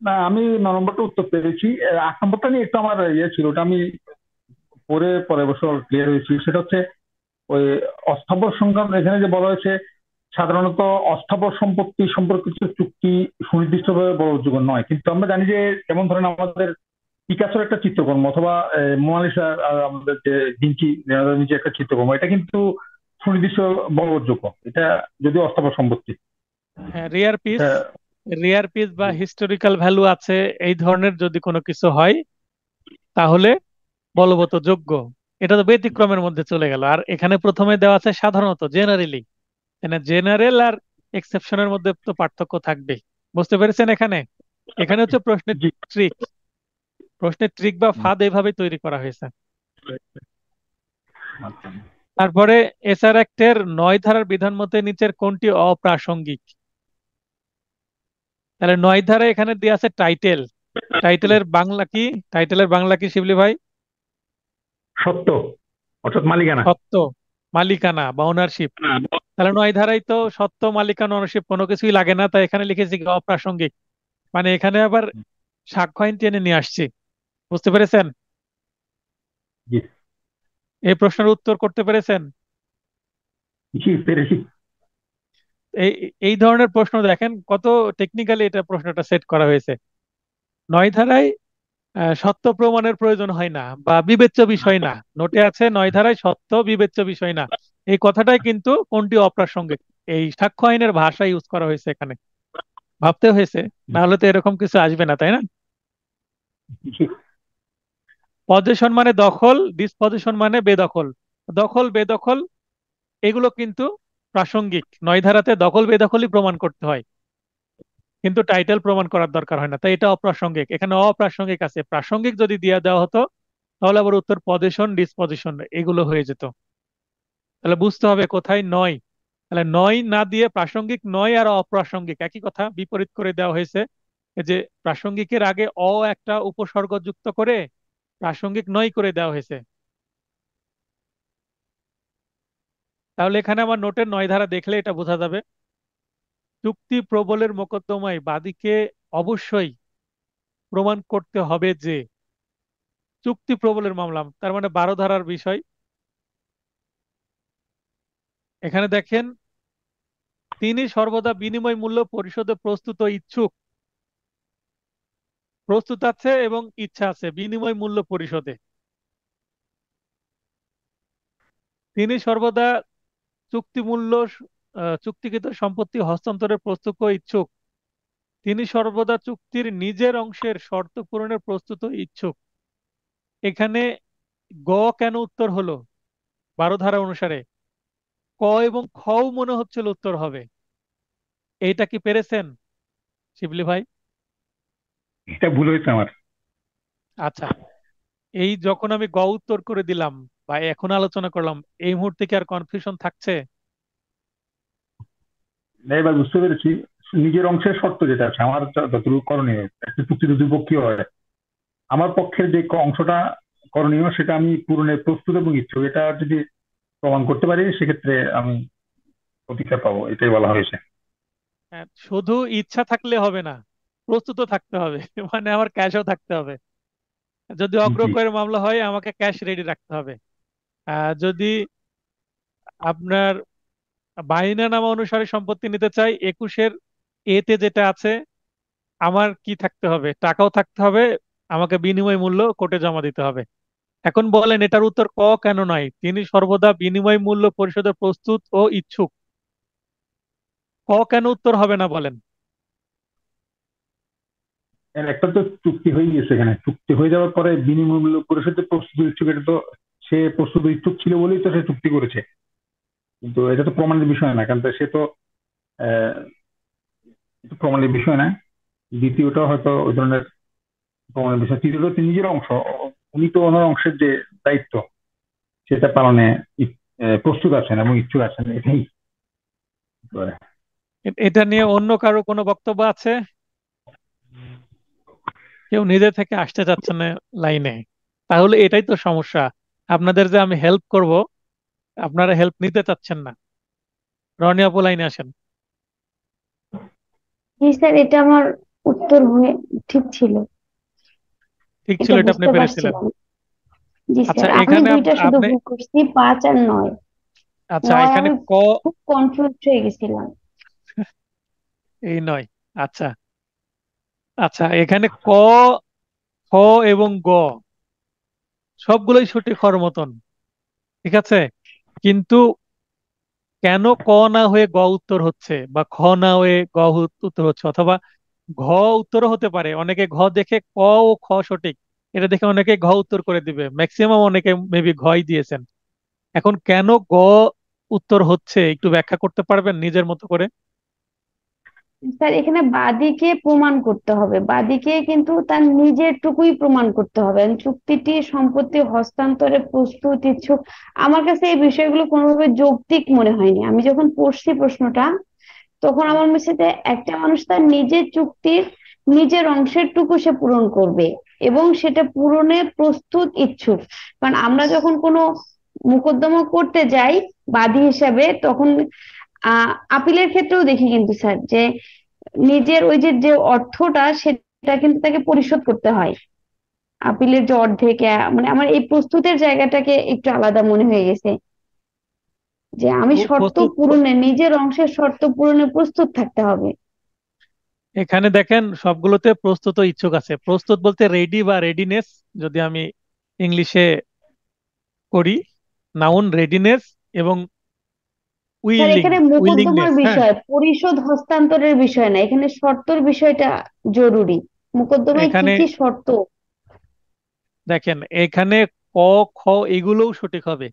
না, আমি 9 নম্বরটা উত্তর পেরেছি। 8 নম্বরটা নিয়ে একটু আমার ইয়ে ছিল, ওটা আমি পরে বছর ক্লিয়ার হয়েছি। সেটা হচ্ছে ওই অস্থাবর সংক্রান্ত, এখানে যে বলা হয়েছে সাধারণত অস্থাবর সম্পত্তি সম্পর্কিত চুক্তি সুনির্দিষ্টভাবে বলযোগ্য নয়, কিন্তু আমরা জানি যে যেমন ধরেন আমাদের পিকাসোর একটা চিত্রকর্ম, অথবা মোনালিসা, আমাদের যে ভিঞ্চি লিওনার্দো দা ভিঞ্চির একটা চিত্রকর্ম, এটা কিন্তু সুনির্দিষ্ট বলযোগ্য, এটা যদিও অস্থাবর সম্পত্তি। হ্যাঁ, রেয়ার পিস, এটা রেয়ার পিস বা হিস্টোরিক্যাল ভ্যালু আছে, এই ধরনের যদি কোনো কিছু হয় তাহলে বলবৎ যোগ্য। এটা তো ব্যতিক্রমের মধ্যে চলে গেল। আর এখানে প্রথমে দেওয়া আছে সাধারণত, জেনারেলি, জেনারেল আর এক্সেপশনের মধ্যে তো পার্থক্য থাকবে। বুঝতে পেরেছেন? এখানে এখানে হচ্ছে প্রশ্নের জি। ট্রিক, প্রশ্নের ট্রিক বা ফাঁদ এইভাবে তৈরি করা হয়েছে। আচ্ছা। তারপরে এসআর অ্যাক্টের 9 ধারার বিধান মতে নিচের কোনটি অপ্রাসঙ্গিক? তাহলে 9 ধারা এখানে দিয়ে আছে টাইটেল, টাইটেলের বাংলা কি? টাইটেলের বাংলা কি শিবলি ভাই? সত্য, অর্থাৎ মালিকানা। সত্য, মালিকানা বা ওনারশিপ। তাহলে 9 ধারায় তো সত্য, মালিকানা, ওনারশিপ কোনো কিছুই লাগে না, তাই এখানে লিখেছি কি অপ্রাসঙ্গিক। মানে এখানে আবার সাক্ষ্য আইন টেনে নিয়ে আসছি। বুঝতে পেরেছেন? জি। এই প্রশ্নের উত্তর করতে পেরেছেন? জি, পেরেছি। এই এই ধরনের প্রশ্ন দেখেন কত টেকনিক্যালি এটা প্রশ্নটা সেট করা হয়েছে। 9 ধারায় সত্য প্রমাণের প্রয়োজন হয় না বা বিবেচ্য বিষয় না, নোটে আছে 9 ধারায় সত্য বিবেচ্য বিষয় না। এই কথাটাই কিন্তু কোনটি অপ্রাসঙ্গিক, এই সাক্ষ্য আইনের ভাষা ইউজ করা হয়েছে এখানে, ভাবতে হয়েছে, না হলে তো এরকম কিছু আসবে না, তাই না? জি। পজেশন মানে দখল, ডিসপজিশন মানে বেদখল। দখল বেদখল এগুলো কিন্তু প্রাসঙ্গিক। 9 ধারাতে দখল বেদখলই প্রমাণ করতে হয়, কিন্তু টাইটেল প্রমাণ করার দরকার হয় না, তাই এটা অপ্রাসঙ্গিক। এখানে অপ্রাসঙ্গিক আছে, প্রাসঙ্গিক যদি দিয়ে দেওয়া হতো তাহলে আবার উত্তর পজিশন ডিসপজিশন এগুলো হয়ে যেত। তাহলে বুঝতে হবে কোথায় নয়। তাহলে নয় না দিয়ে প্রাসঙ্গিক নয় আর অপ্রাসঙ্গিক একই কথা, বিপরীত করে দেওয়া হয়েছে। এই যে প্রাসঙ্গিকের আগে একটা উপসর্গ যুক্ত করে প্রাসঙ্গিক নয় করে দেওয়া হয়েছে। তাহলে এখানে আমার নোটের 9 ধারা দেখলে এটা বোঝা যাবে। চুক্তি প্রবলের মোকদ্দমায় বাদীকে অবশ্যই প্রমাণ করতে হবে যে, চুক্তি প্রবলের মামলা তার মানে 12 ধারার বিষয়। এখানে দেখেন, তিনি সর্বদা বিনিময় মূল্য পরিশোধে প্রস্তুত ও ইচ্ছুক। প্রস্তুত আছে এবং ইচ্ছা আছে বিনিময় মূল্য পরিশোধে। তিনি সর্বদা চুক্তি মূল্য চুক্তিকৃত সম্পত্তি হস্তান্তরের প্রস্তুত ও ইচ্ছুক। তিনি সর্বদা চুক্তির নিজের অংশের শর্ত পূরণের প্রস্তুত ও ইচ্ছুক। এখানে গ কেন উত্তর হলো 12 ধারা অনুসারে? ক এবং খ মনে হচ্ছিল উত্তর হবে। এইটা কি পেরেছেন শিবলি ভাই? এটা ভুল হয়েছে আমার। আচ্ছা, এই যখন আমি গ উত্তর করে দিলাম বা এখন আলোচনা করলাম, এই মুহূর্তে কি আর কনফিউশন থাকছে? না, এবার বুঝতে পেরেছি। নিজের অংশের শর্ত যেটা আছে, আমার যতটুকু করণীয়, একটা চুক্তি দুই পক্ষীয় হয়, আমার পক্ষের যে অংশটা করণীয় সেটা আমি পূরণের প্রস্তুত এবং ইচ্ছুক, এটা যদি প্রমাণ করতে পারি সেক্ষেত্রে আমি অধিকার পাবো, এটাই বলা হয়েছে। হ্যাঁ, শুধু ইচ্ছা থাকলে হবে না, প্রস্তুত থাকতে হবে। মানে আমার ক্যাশও থাকতে হবে। যদি জি। অগ্রকরের মামলা হয় আমাকে ক্যাশ রেডি রাখতে হবে। যদি আপনার বাইনানামা অনুসারে সম্পত্তি নিতে চাই, 21-এর এতে যেটা আছে, আমার কি থাকতে হবে? টাকাও থাকতে হবে, আমাকে বিনিময় মূল্য কোর্টে জমা দিতে হবে। এখন বলেন এটার উত্তর ক কেন নয়? তিনি সর্বদা বিনিময় মূল্য পরিশোধে প্রস্তুত ও ইচ্ছুক। ক কেন উত্তর হবে না বলেন? এর একটা তো চুক্তি হয়ে গেছে, এখানে চুক্তি হয়ে যাওয়ার পরে বিনিময় মূল্য পরিশোধের প্রস্তুত ইচ্ছুক, এটা তো সে প্রস্তুত ইচ্ছুক ছিল বলেই তো সে চুক্তি করেছে। কিন্তু এটা তো প্রমাণের বিষয় না, কারণ তো সে তো আহ, এটা প্রমাণের বিষয় না। দ্বিতীয়টা হয়তো ওই ধরনের প্রমাণের বিষয়। তৃতীয়ত হচ্ছে নিজের অংশ, উনি তো ওনার অংশের যে দায়িত্ব সেটা পালনে প্রস্তুত আছেন এবং ইচ্ছুক আছেন, এটাই করে। এটা নিয়ে অন্য কারো কোনো বক্তব্য আছে? কেউ নিজে থেকে আসতে চাচ্ছে না লাইনে। তাহলে এটাই তো সমস্যা, আপনাদের যে আমি হেল্প করব, আপনারা হেল্প নিতে চাচ্ছেন না। রনি আপু লাইনে আসেন। জি স্যার, এটা আমার উত্তর হয়ে ঠিক ছিল, ঠিক ছিল, এটা এটা আপনি বুঝতে পেরেছিলেন। পারছিলাম। জি আচ্ছা স্যার, আমি এখানে দুইটা শুধু আপনি, ভুল করছি, 5 আর 9। আচ্ছা 9 এখানে আমি ক, খুব কনফিউজ হয়ে গেছিলাম। এই নয়। আচ্ছা, আচ্ছা এখানে ক, খ এবং গ সবগুলোই সঠিক হওয়ার মতন, ঠিক আছে। কিন্তু কেন ক না হয়ে গ উত্তর হচ্ছে, বা খ না হয়ে গ উত্তর হচ্ছে, অথবা ঘ উত্তরও হতে পারে। অনেকে ঘ দেখে ক ও খ সঠিক, এটা দেখে অনেকে ঘ উত্তর করে দিবে, ম্যাক্সিমাম অনেকে মেবি ঘই দিয়েছেন। এখন কেন গ উত্তর হচ্ছে একটু ব্যাখ্যা করতে পারবেন নিজের মতো করে? স্যার, এখানে বাদীকে প্রমাণ করতে হবে, বাদীকে কিন্তু তার নিজের টুকুই প্রমাণ করতে হবে। আর চুক্তিটি সম্পত্তি হস্তান্তরে প্রস্তুত ইচ্ছুক, আমার কাছে এই বিষয়গুলো কোনোভাবে যৌক্তিক মনে হয়নি। আমি যখন পড়ছি প্রশ্নটা, তখন আমার মনে হচ্ছে যে একটা মানুষ তার নিজের চুক্তির নিজের অংশের টুকু সে পূরণ করবে এবং সেটা পূরণে প্রস্তুত ইচ্ছুক। কারণ আমরা যখন কোনো মোকদ্দমা করতে যাই বাদী হিসাবে, তখন আপিলের ক্ষেত্রেও দেখি কিন্তু স্যার যে নিজের ওই যে যে অর্থটা সেটা কিন্তু তাকে পরিশোধ করতে হয়। আপিলের যে অর্ধেক, মানে আমার এই প্রস্তুতের জায়গাটাকে একটু আলাদা মনে হয়ে গেছে, যে আমি শর্ত প্রস্তুত পূরণে, নিজের অংশের শর্ত পূরণে প্রস্তুত থাকতে হবে। এখানে দেখেন সবগুলোতে প্রস্তুত ও ইচ্ছুক আছে। প্রস্তুত বলতে রেডি বা রেডিনেস, যদি আমি ইংলিশে করি, নাউন রেডিনেস এবং স্যার, উইলিং, এখানে মোকদ্দমার উইলিংনেস। হ্যাঁ, বিষয়, পরিশোধ হস্তান্তরের বিষয় না, এখানে শর্তর বিষয়টা জরুরি। মোকদ্দমায় কি এখানে কি শর্ত? দেখেন, এখানে ক, খ এগুলোও সঠিক হবে,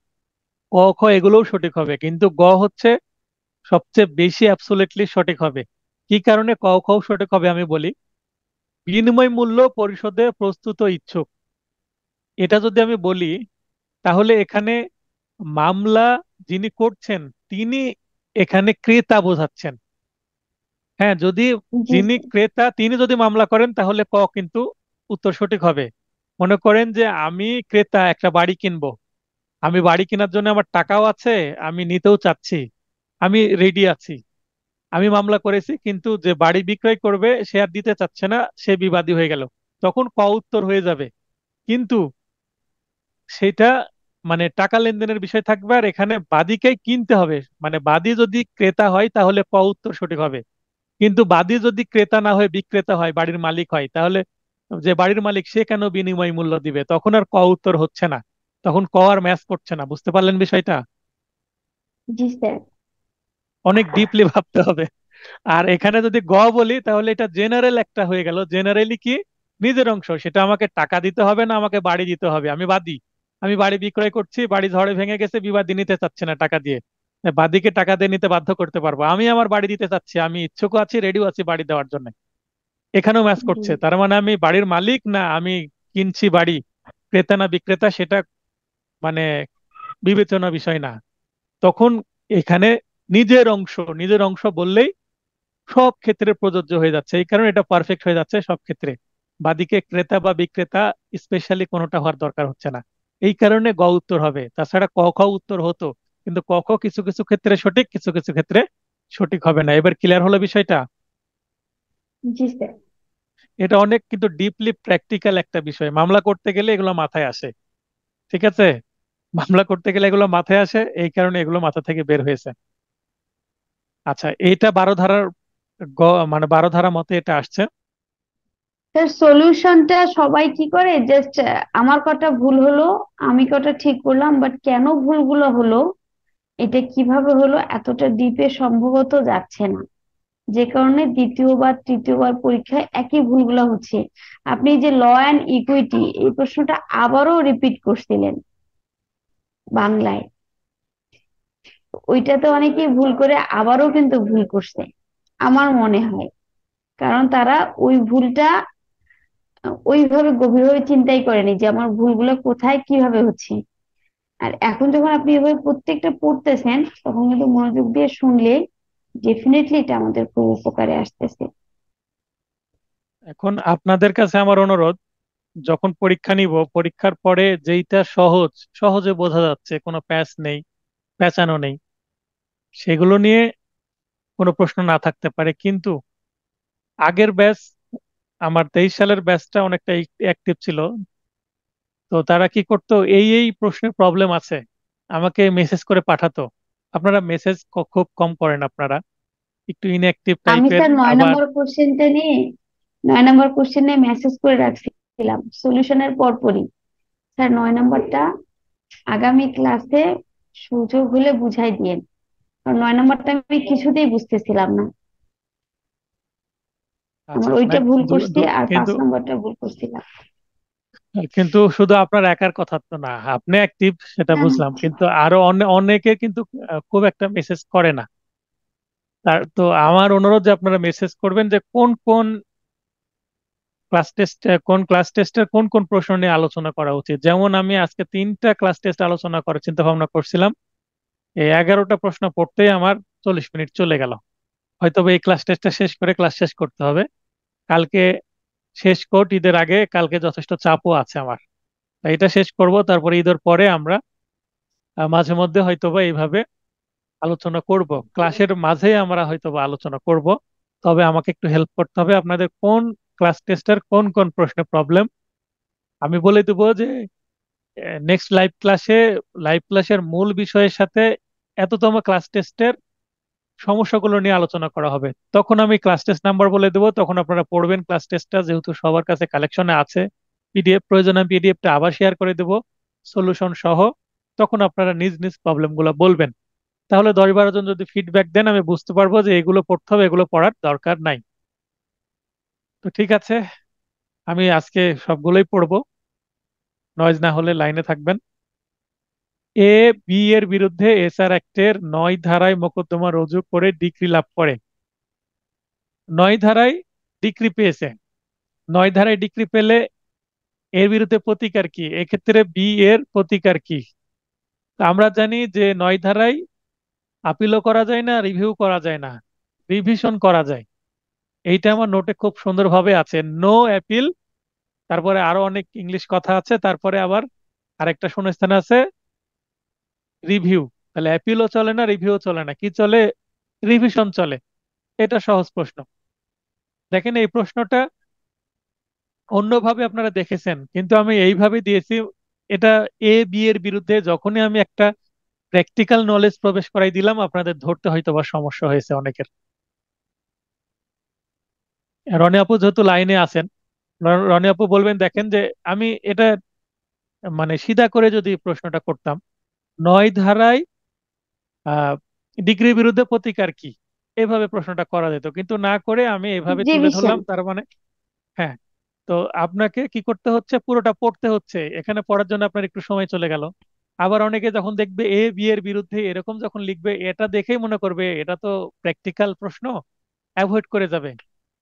ক খ এগুলোও সঠিক হবে, কিন্তু গ হচ্ছে সবচেয়ে বেশি অ্যাবসোলিউটলি সঠিক হবে। কি কারণে ক খ সঠিক হবে আমি বলি। বিনিময় মূল্য পরিশোধে প্রস্তুত ও ইচ্ছুক, এটা যদি আমি বলি, তাহলে এখানে মামলা যিনি করছেন তিনি এখানে ক্রেতা বোঝাচ্ছেন। হ্যাঁ, যদি জি যিনি স্যার। ক্রেতা তিনি যদি মামলা করেন তাহলে ক কিন্তু উত্তর সঠিক হবে। মনে করেন যে আমি ক্রেতা, একটা বাড়ি কিনবো, আমি বাড়ি কেনার জন্য আমার টাকাও আছে, আমি নিতেও চাচ্ছি, আমি রেডি আছি, আমি মামলা করেছি, কিন্তু যে বাড়ি বিক্রয় করবে সে আর দিতে চাচ্ছে না, সে বিবাদী হয়ে গেল, তখন ক উত্তর হয়ে যাবে। কিন্তু সেটা মানে টাকা লেনদেনের বিষয় থাকবে, আর এখানে বাদীকেই কিনতে হবে। মানে বাদী যদি ক্রেতা হয় তাহলে ক উত্তর সঠিক হবে। কিন্তু বাদী যদি ক্রেতা না হয়ে বিক্রেতা হয়, বাড়ির মালিক হয়, তাহলে যে বাড়ির মালিক সে কেন বিনিময় মূল্য দিবে? তখন আর ক উত্তর হচ্ছে না, তখন ক আর ম্যাচ করছে না। বুঝতে পারলেন বিষয়টা? জি স্যার। অনেক ডিপলি ভাবতে হবে। আর এখানে যদি গ বলি তাহলে এটা জেনারেল একটা হয়ে গেল। জেনারেলি কি, নিজের অংশ, সেটা আমাকে টাকা দিতে হবে না, আমাকে বাড়ি দিতে হবে। আমি বাদী, আমি বাড়ি বিক্রয় করছি, বাড়ি ঝড়ে ভেঙে গেছে, বিবাদী নিতে চাচ্ছে না টাকা দিয়ে, বাদীকে টাকা দিয়ে নিতে বাধ্য করতে পারবো। আমি আমার বাড়ি দিতে চাচ্ছি, আমি ইচ্ছুক আছি, রেডিও আছি বাড়ি দেওয়ার জন্য। এখানেও ম্যাচ জি করছে। তার মানে আমি বাড়ির মালিক না আমি কিনছি বাড়ি, ক্রেতা না বিক্রেতা সেটা মানে বিবেচনা বিষয় না। তখন এখানে নিজের অংশ, নিজের অংশ বললেই সব ক্ষেত্রে প্রযোজ্য হয়ে যাচ্ছে, এই কারণে এটা পারফেক্ট হয়ে যাচ্ছে সব ক্ষেত্রে। বাদিকে ক্রেতা বা বিক্রেতা স্পেশালি কোনোটা হওয়ার দরকার হচ্ছে না। এই কারণে গ উত্তর হবে, তাছাড়া ক খ উত্তর হতো, কিন্তু ক খ কিছু কিছু ক্ষেত্রে সঠিক, কিছু কিছু ক্ষেত্রে সঠিক হবে না। এবার ক্লিয়ার হলো বিষয়টা? জি স্যার। এটা অনেক কিন্তু ডিপলি প্র্যাকটিক্যাল একটা বিষয়, মামলা করতে গেলে এগুলো মাথায় আসে। ঠিক আছে, মামলা করতে গেলে এগুলো মাথায় আসে, এই কারণে এগুলো মাথা থেকে বের হয়েছে। আচ্ছা, এইটা 12 ধারার গ, মানে 12 ধারা মতে এটা আসছে। স্যার সলিউশনটা সবাই কি করে, জাস্ট আমার কটা ভুল হলো, আমি কটা ঠিক করলাম, বাট কেন ভুলগুলো হলো, এটা কিভাবে হলো, এতটা ডিপে সম্ভবত যাচ্ছে না, যে কারণে দ্বিতীয়বার তৃতীয়বার পরীক্ষায় একই ভুলগুলো হচ্ছে। আপনি যে ল অ্যান্ড ইকুইটি এই প্রশ্নটা আবারও রিপিট করছিলেন বাংলায়, ওইটাতে অনেকেই ভুল করে আবারও কিন্তু ভুল করছে আমার মনে হয়, কারণ তারা ওই ভুলটা ওইভাবে গভীরভাবে চিন্তাই করেনি যে আমার ভুলগুলো কোথায় কিভাবে হচ্ছে। আর এখন যখন আপনি এভাবে প্রত্যেকটা পড়তেছেন, তখন কিন্তু মনোযোগ দিয়ে শুনলে ডেফিনেটলি এটা আমাদের খুব উপকারে আসতেছে। এখন আপনাদের কাছে আমার অনুরোধ, যখন পরীক্ষা নিব, পরীক্ষার পরে যেইটা সহজ, সহজে বোঝা যাচ্ছে, কোনো প্যাচ নেই, প্যাচানো নেই, সেগুলো নিয়ে কোনো প্রশ্ন না থাকতে পারে। কিন্তু আগের ব্যাচ, আমার 23 সালের ব্যাচটা অনেকটা অ্যাক্টিভ ছিল। তো তারা কি করতো, এই এই প্রশ্নের প্রবলেম আছে, আমাকে মেসেজ করে পাঠাতো। আপনারা মেসেজ খুব কম করেন, আপনারা একটু ইনঅ্যাক্টিভ আমি টাইপের। স্যার নয় আবার নম্বর কোশ্চেনটা নিয়ে 9 নম্বর কোশ্চেনে মেসেজ করে রাখছিলাম সলিউশনের পরপরই, স্যার 9 নম্বরটা আগামী ক্লাসে সুযোগ হলে বুঝাই দিয়েন, কারণ 9 নম্বরটা আমি কিছুতেই বুঝতেছিলাম না। আচ্ছা, আমার ওইটা ভুল দু- করছি, দু- আর পাঁচ কিন্তু নম্বরটা ভুল করছিলাম। কিন্তু শুধু আপনার একার কথা তো না, আপনি অ্যাক্টিভ সেটা না, বুঝলাম, কিন্তু আরো অনেকে কিন্তু খুব একটা মেসেজ করে না। তার তো আমার অনুরোধ যে আপনারা মেসেজ করবেন যে কোন কোন ক্লাস টেস্ট, কোন ক্লাস টেস্টের কোন কোন প্রশ্ন নিয়ে আলোচনা করা উচিত। যেমন আমি আজকে 3টা ক্লাস টেস্ট আলোচনা করার চিন্তা ভাবনা করছিলাম, এই 11টা প্রশ্ন পড়তেই আমার 40 মিনিট চলে গেল। হয়তো বা এই ক্লাস টেস্টটা শেষ করে ক্লাস শেষ করতে হবে কালকে। শেষ কোর্ট ঈদের আগে, কালকে যথেষ্ট চাপও আছে আমার, তাই এটা শেষ করব, তারপরে ঈদের পরে আমরা মাঝে মধ্যে হয়তোবা এইভাবে আলোচনা করব, ক্লাসের মাঝে আমরা হয়তোবা আলোচনা করব। তবে আমাকে একটু হেল্প করতে হবে, আপনাদের কোন ক্লাস টেস্টের কোন কোন প্রশ্নে প্রবলেম। আমি বলে দেবো যে নেক্সট লাইভ ক্লাসের মূল বিষয়ের সাথে এততম ক্লাস টেস্টের সমস্যাগুলো নিয়ে আলোচনা করা হবে। তখন আমি ক্লাস টেস্ট নাম্বার বলে দেবো, তখন আপনারা পড়বেন ক্লাস টেস্টটা, যেহেতু সবার কাছে কালেকশনে আছে পিডিএফ, প্রয়োজন আমি পিডিএফটা আবার শেয়ার করে দেবো সলিউশন সহ। তখন আপনারা নিজ নিজ প্রবলেম গুলো বলবেন। তাহলে 10-12 জন যদি ফিডব্যাক দেন, আমি বুঝতে পারবো যে এগুলো পড়তে হবে, এগুলো পড়ার দরকার নাই। তো ঠিক আছে, আমি আজকে সবগুলোই পড়বো, নয়েজ না হলে লাইনে থাকবেন। এ বি এর বিরুদ্ধে এসআর অ্যাক্টের 9 ধারায় মোকদ্দমা রুজু করে ডিক্রি লাভ করে। 9 ধারায় ডিক্রি পেয়েছে, 9 ধারায় ডিক্রি পেলে এর বিরুদ্ধে প্রতিকার কি, এক্ষেত্রে বি এর প্রতিকার কি? তা আমরা জানি যে 9 ধারায় আপিলও করা যায় না, রিভিউ করা যায় না, রিভিশন করা যায়। এইটা আমার নোটে খুব সুন্দরভাবে আছে, নো অ্যাপিল, তারপরে আরো অনেক ইংলিশ কথা আছে, তারপরে আবার আরেকটা শূন্যস্থান আছে রিভিউ। তাহলে অ্যাপিলও চলে না, রিভিউ চলে না, কি চলে? রিভিশন চলে। এটা সহজ প্রশ্ন। দেখেন এই প্রশ্নটা অন্যভাবে আপনারা দেখেছেন, কিন্তু আমি এইভাবে দিয়েছি। এটা এ বি এর বিরুদ্ধে যখনই আমি একটা প্র্যাকটিক্যাল নলেজ প্রবেশ করাই দিলাম, আপনাদের ধরতে হয়তো বা সমস্যা হয়েছে অনেকের। রনি আপু যেহেতু লাইনে আছেন, রনি আপু বলবেন, দেখেন যে আমি এটা মানে সিধা করে যদি প্রশ্নটা করতাম, 9 ধারায় আহ ডিগ্রির বিরুদ্ধে প্রতিকার কি, এভাবে প্রশ্নটা করা যেত, কিন্তু না করে আমি এভাবে তুলে রিভিশন। ধরলাম, তার মানে হ্যাঁ। তো আপনাকে কি করতে হচ্ছে, পুরোটা পড়তে হচ্ছে, এখানে পড়ার জন্য আপনার একটু সময় চলে গেল। আবার অনেকে যখন দেখবে এ বি এর বিরুদ্ধে এরকম যখন লিখবে, এটা দেখেই মনে করবে এটা তো প্র্যাকটিক্যাল প্রশ্ন, অ্যাভয়েড করে যাবে,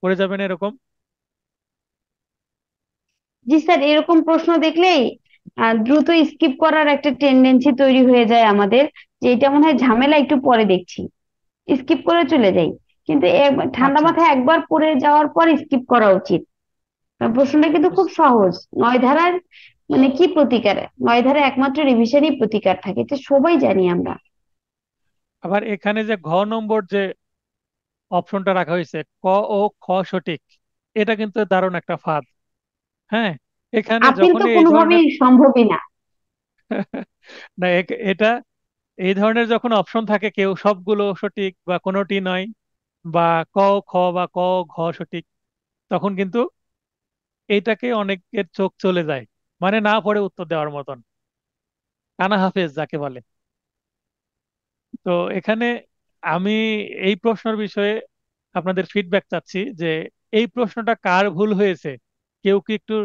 করে যাবেন এরকম। জি স্যার, এরকম প্রশ্ন দেখলেই দ্রুত স্কিপ করার একটা টেন্ডেন্সি তৈরি হয়ে যায় আমাদের, যে এটা মনে হয় ঝামেলা, একটু পরে দেখছি, স্কিপ করে চলে যাই। কিন্তু ঠান্ডা আচ্ছা, মাথায় একবার পড়ে যাওয়ার পর স্কিপ করা উচিত। প্রশ্নটা কিন্তু খুব সহজ। নয় ধারার মানে কি প্রতিকার? নয় ধারা একমাত্র রিভিশনই প্রতিকার থাকে, এটা সবাই জানি আমরা। আবার এখানে যে ঘ নম্বর যে অপশনটা রাখা হয়েছে, ক ও খ সঠিক, এটা কিন্তু দারুণ একটা ফাঁদ। হ্যাঁ, এখানে আপিল তো যখনই এই ধরনের কোনোভাবেই সম্ভবই না। না এটা এই ধরনের যখন অপশন থাকে, কেউ সবগুলো সঠিক বা কোনোটি নয়, বা ক খ বা ক ঘ সঠিক, তখন কিন্তু এইটাকে অনেকের চোখ চলে যায়, মানে না পড়ে উত্তর দেওয়ার মতন, কানা হাফেজ যাকে বলে। তো এখানে আমি এই প্রশ্নের বিষয়ে আপনাদের ফিডব্যাক চাচ্ছি যে এই প্রশ্নটা কার ভুল হয়েছে, কেউ কি একটু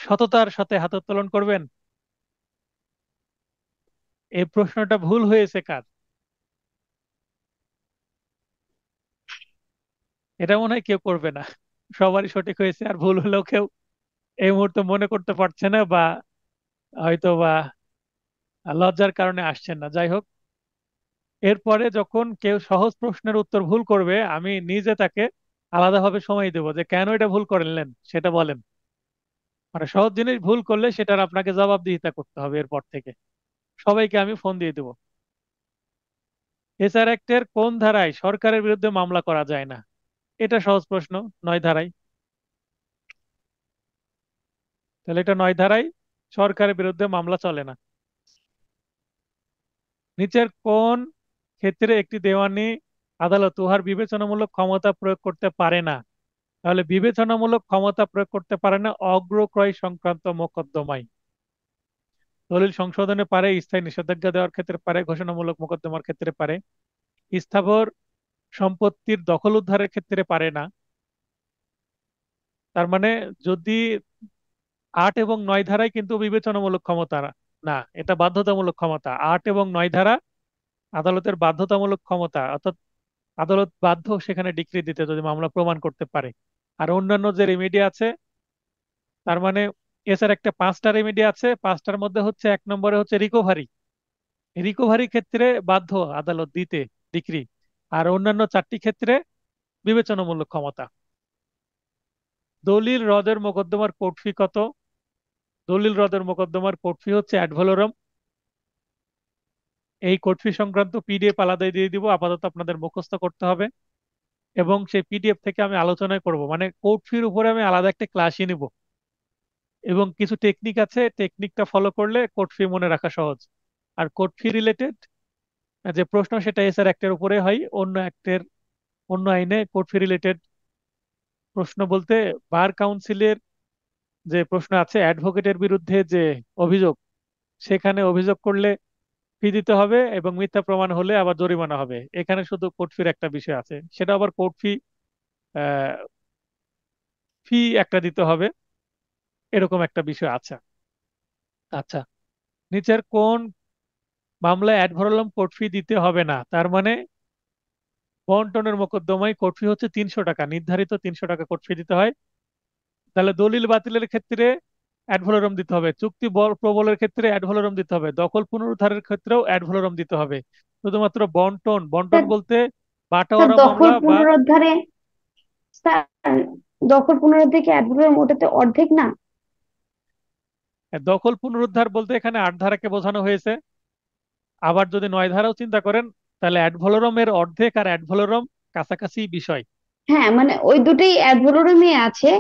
সততার সাথে হাত উত্তোলন করবেন? এই প্রশ্নটা ভুল হয়েছে কার? এটা মনে হয় কেউ করবে না, সবারই সঠিক হয়েছে, আর ভুল হলেও কেউ এই মুহূর্তে মনে করতে পারছে না, বা হয়তো বা লজ্জার কারণে আসছেন না। যাই হোক, এরপরে যখন কেউ সহজ প্রশ্নের উত্তর ভুল করবে, আমি নিজে তাকে আলাদাভাবে সময় দেবো যে কেন এটা ভুল করলেন সেটা বলেন। মানে সহজ জিনিস ভুল করলে সেটার আপনাকে জবাবদিহিতা করতে হবে এরপর থেকে। সবাইকে আমি ফোন দিয়ে দেবো। এসআর অ্যাক্টের কোন ধারায় সরকারের বিরুদ্ধে মামলা করা যায় না? এটা সহজ প্রশ্ন। 9 ধারায়। তাহলে এটা 9 ধারায় সরকারের বিরুদ্ধে মামলা চলে না। নিচের কোন ক্ষেত্রে একটি দেওয়ানি আদালত উহার বিবেচনামূলক ক্ষমতা প্রয়োগ করতে পারে না? তাহলে বিবেচনামূলক ক্ষমতা প্রয়োগ করতে পারে না অগ্রক্রয় সংক্রান্ত মোকদ্দমায়। দলিল সংশোধনে পারে, স্থায়ী নিষেধাজ্ঞা দেওয়ার ক্ষেত্রে পারে, ঘোষণামূলক মোকদ্দমার ক্ষেত্রে পারে, স্থাবর সম্পত্তির দখল উদ্ধারের ক্ষেত্রে পারে না। তার মানে যদি 8 এবং 9 ধারায় কিন্তু বিবেচনামূলক ক্ষমতা না, এটা বাধ্যতামূলক ক্ষমতা। 8 এবং 9 ধারা আদালতের বাধ্যতামূলক ক্ষমতা, অর্থাৎ আদালত বাধ্য সেখানে ডিক্রি দিতে যদি মামলা প্রমাণ করতে পারে। আর অন্যান্য যে রেমেডি আছে, তার মানে এছাড়া একটা 5টা রেমেডি আছে, 5টার মধ্যে হচ্ছে 1 নম্বরে হচ্ছে রিকভারি। রিকভারি ক্ষেত্রে বাধ্য আদালত দিতে ডিক্রি। আর অন্যান্য 4টি ক্ষেত্রে বিবেচনামূলক ক্ষমতা। দলিল রদের মোকদ্দমার কোর্ট ফি কত? দলিল রদের মোকদ্দমার কোর্ট ফি হচ্ছে অ্যাড ভ্যালোরাম। এই কোর্ট ফি সংক্রান্ত পিডিএফ আলাদাই দিয়ে দিব, আপাতত আপনাদের মুখস্থ করতে হবে। এবং সেই পিডিএফ থেকে আমি আলোচনায় করব, মানে কোর্ট ফির উপরে আমি আলাদা একটা ক্লাসই নিব। এবং কিছু টেকনিক আছে, টেকনিকটা ফলো করলে কোর্ট ফি মনে রাখা সহজ। আর কোর্ট ফি রিলেটেড যে প্রশ্ন, সেটা এসআর অ্যাক্টের উপরে হয়, অন্য অ্যাক্টের অন্য আইনে কোর্ট ফি রিলেটেড প্রশ্ন বলতে বার কাউন্সিলের যে প্রশ্ন আছে, অ্যাডভোকেটের বিরুদ্ধে যে অভিযোগ, সেখানে অভিযোগ করলে ফি দিতে হবে, এবং মিথ্যা প্রমাণ হলে আবার জরিমানা হবে। এখানে শুধু কোর্ট ফির একটা বিষয় আছে, সেটা আবার কোর্ট ফি ফি একটা দিতে হবে, এরকম একটা বিষয় আছে। আচ্ছা, নিচের কোন মামলায় অ্যাড ভরলাম কোর্ট ফি দিতে হবে না? তার মানে বন্টনের মোকদ্দমায় কোর্ট ফি হচ্ছে 300 টাকা, নির্ধারিত 300 টাকা কোর্ট ফি দিতে হয়। তাহলে দলিল বাতিলের ক্ষেত্রে অ্যাড ভলোরম দিতে হবে, চুক্তি প্রবলের ক্ষেত্রে অ্যাড ভলোরম দিতে হবে, দখল পুনরুদ্ধারের ক্ষেত্রেও অ্যাড ভলোরম দিতে হবে। শুধুমাত্র বন্টন, বন্টন স্যার, বলতে স্যার বাটোয়ারা দখল মামলা বা পুনরুদ্ধারে, স্যার দখল পুনরুদ্ধারে কি অ্যাডভোকেট ওটাতে অর্ধেক না? দখল পুনরুদ্ধার বলতে এখানে 8 ধারাকে বোঝানো হয়েছে। আবার যদি 9 ধারাও চিন্তা করেন, তাহলে অ্যাড ভলোরমের অর্ধেক আর অ্যাড ভলোরম কাছাকাছি বিষয়। হ্যাঁ, মানে ওই দুটোই অ্যাডভোকেটই আছে,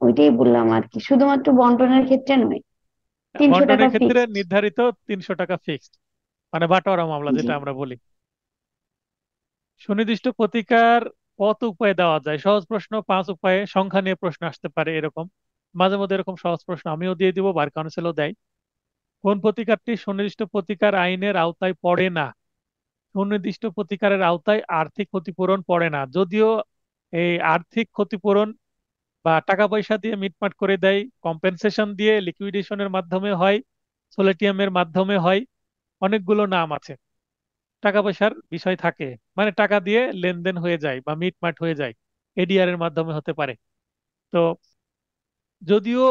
ওইটাই বললাম আর কি, শুধুমাত্র বন্টনের ক্ষেত্রে নয়। 300 টাকা বন্টনের ক্ষেত্রে ফিক্সড। নির্ধারিত 300 টাকা ফিক্সড, মানে বাটোয়ারা মামলা জি। যেটা আমরা বলি। সুনির্দিষ্ট প্রতিকার কত উপায়ে দেওয়া যায়? সহজ প্রশ্ন 5 উপায়ে, সংখ্যা নিয়ে প্রশ্ন আসতে পারে এরকম। মাঝে মধ্যে এরকম সহজ প্রশ্ন আমিও দিয়ে দিব, বার কাউন্সিলও দেয়। কোন প্রতিকারটি সুনির্দিষ্ট প্রতিকার আইনের আওতায় পড়ে না? সুনির্দিষ্ট প্রতিকারের আওতায় আর্থিক ক্ষতিপূরণ পড়ে না, যদিও এই আর্থিক ক্ষতিপূরণ বা টাকা পয়সা দিয়ে মিটমাট করে দেয়, কম্পেনসেশন দিয়ে, লিকুইডেশনের মাধ্যমে হয়, সোলেটিয়ামের মাধ্যমে হয়, অনেকগুলো নাম আছে। টাকা পয়সার বিষয় থাকে, মানে টাকা দিয়ে লেনদেন হয়ে যায় বা মিটমাট হয়ে যায়, এডিআর এর মাধ্যমে হতে পারে। তো যদিও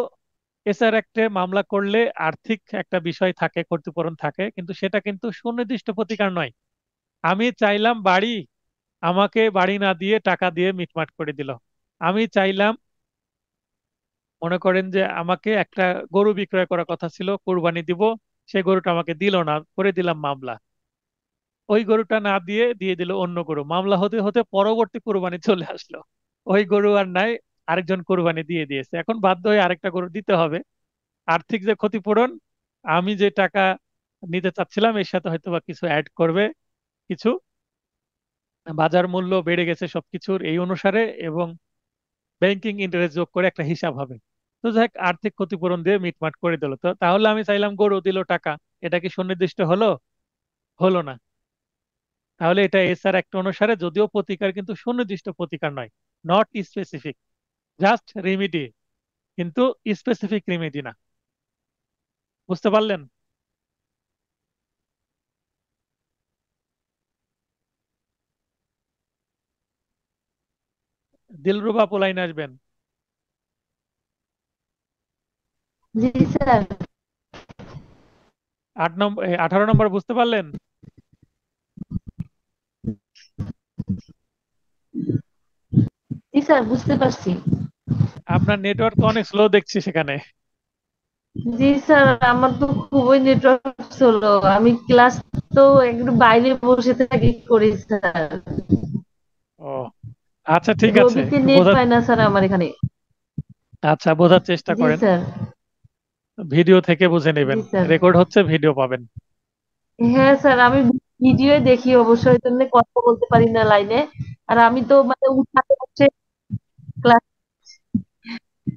এসআর অ্যাক্টে মামলা করলে আর্থিক একটা বিষয় থাকে, ক্ষতিপূরণ থাকে, কিন্তু সেটা কিন্তু সুনির্দিষ্ট প্রতিকার নয়। আমি চাইলাম বাড়ি, আমাকে বাড়ি না দিয়ে টাকা দিয়ে মিটমাট করে দিল। আমি চাইলাম মনে করেন যে আমাকে একটা গরু বিক্রয় করার কথা ছিল, কোরবানি দিব, সেই গরুটা আমাকে দিল না, করে দিলাম মামলা। ওই গরুটা না দিয়ে দিয়ে দিল অন্য গরু, মামলা হতে হতে পরবর্তী কোরবানি চলে আসলো, ওই গরু আর নাই, আরেকজন কোরবানি দিয়ে দিয়েছে, এখন বাধ্য হয়ে আরেকটা গরু দিতে হবে। আর্থিক যে ক্ষতিপূরণ, আমি যে টাকা নিতে চাচ্ছিলাম এর সাথে হয়তো বা কিছু অ্যাড করবে, কিছু বাজার মূল্য বেড়ে গেছে সবকিছুর এই অনুসারে, এবং ব্যাংকিং ইন্টারেস্ট যোগ করে একটা হিসাব হবে। তো যাই হোক, আর্থিক ক্ষতিপূরণ দিয়ে মিটমাট করে দিল। তো তাহলে আমি চাইলাম গরু, দিল টাকা, এটা কি সুনির্দিষ্ট হলো? হলো না। তাহলে এটা এসআর একটা অনুসারে, যদিও প্রতিকার, কিন্তু সুনির্দিষ্ট প্রতিকার নয়, নট স্পেসিফিক, জাস্ট রেমিডি, কিন্তু স্পেসিফিক রেমিডি না। বুঝতে পারলেন? দিলরুবা আপু লাইনে আসবেন। জি স্যার। 8 নম্বর 18 নম্বর বুঝতে পারলেন? জি স্যার, বুঝতে পারছি। আপনার নেটওয়ার্ক তো অনেক স্লো দেখছি সেখানে। জি স্যার, আমার তো খুবই নেটওয়ার্ক স্লো। আমি ক্লাস তো একটু বাইরে বসে থাকি করি স্যার। ও, আচ্ছা ঠিক আছে, রবিতে একটু নেট বোঝার, পায় না স্যার আমার এখানে। আচ্ছা বোঝার চেষ্টা জি করেন, স্যার। ভিডিও থেকে বুঝে জি নেবেন, স্যার। রেকর্ড হচ্ছে, ভিডিও পাবেন। হ্যাঁ স্যার, আমি ভিডিও দেখি অবশ্যই, জন্য কথা বলতে পারি না লাইনে। আর আমি তো মানে উঠাতে হচ্ছে ক্লাস।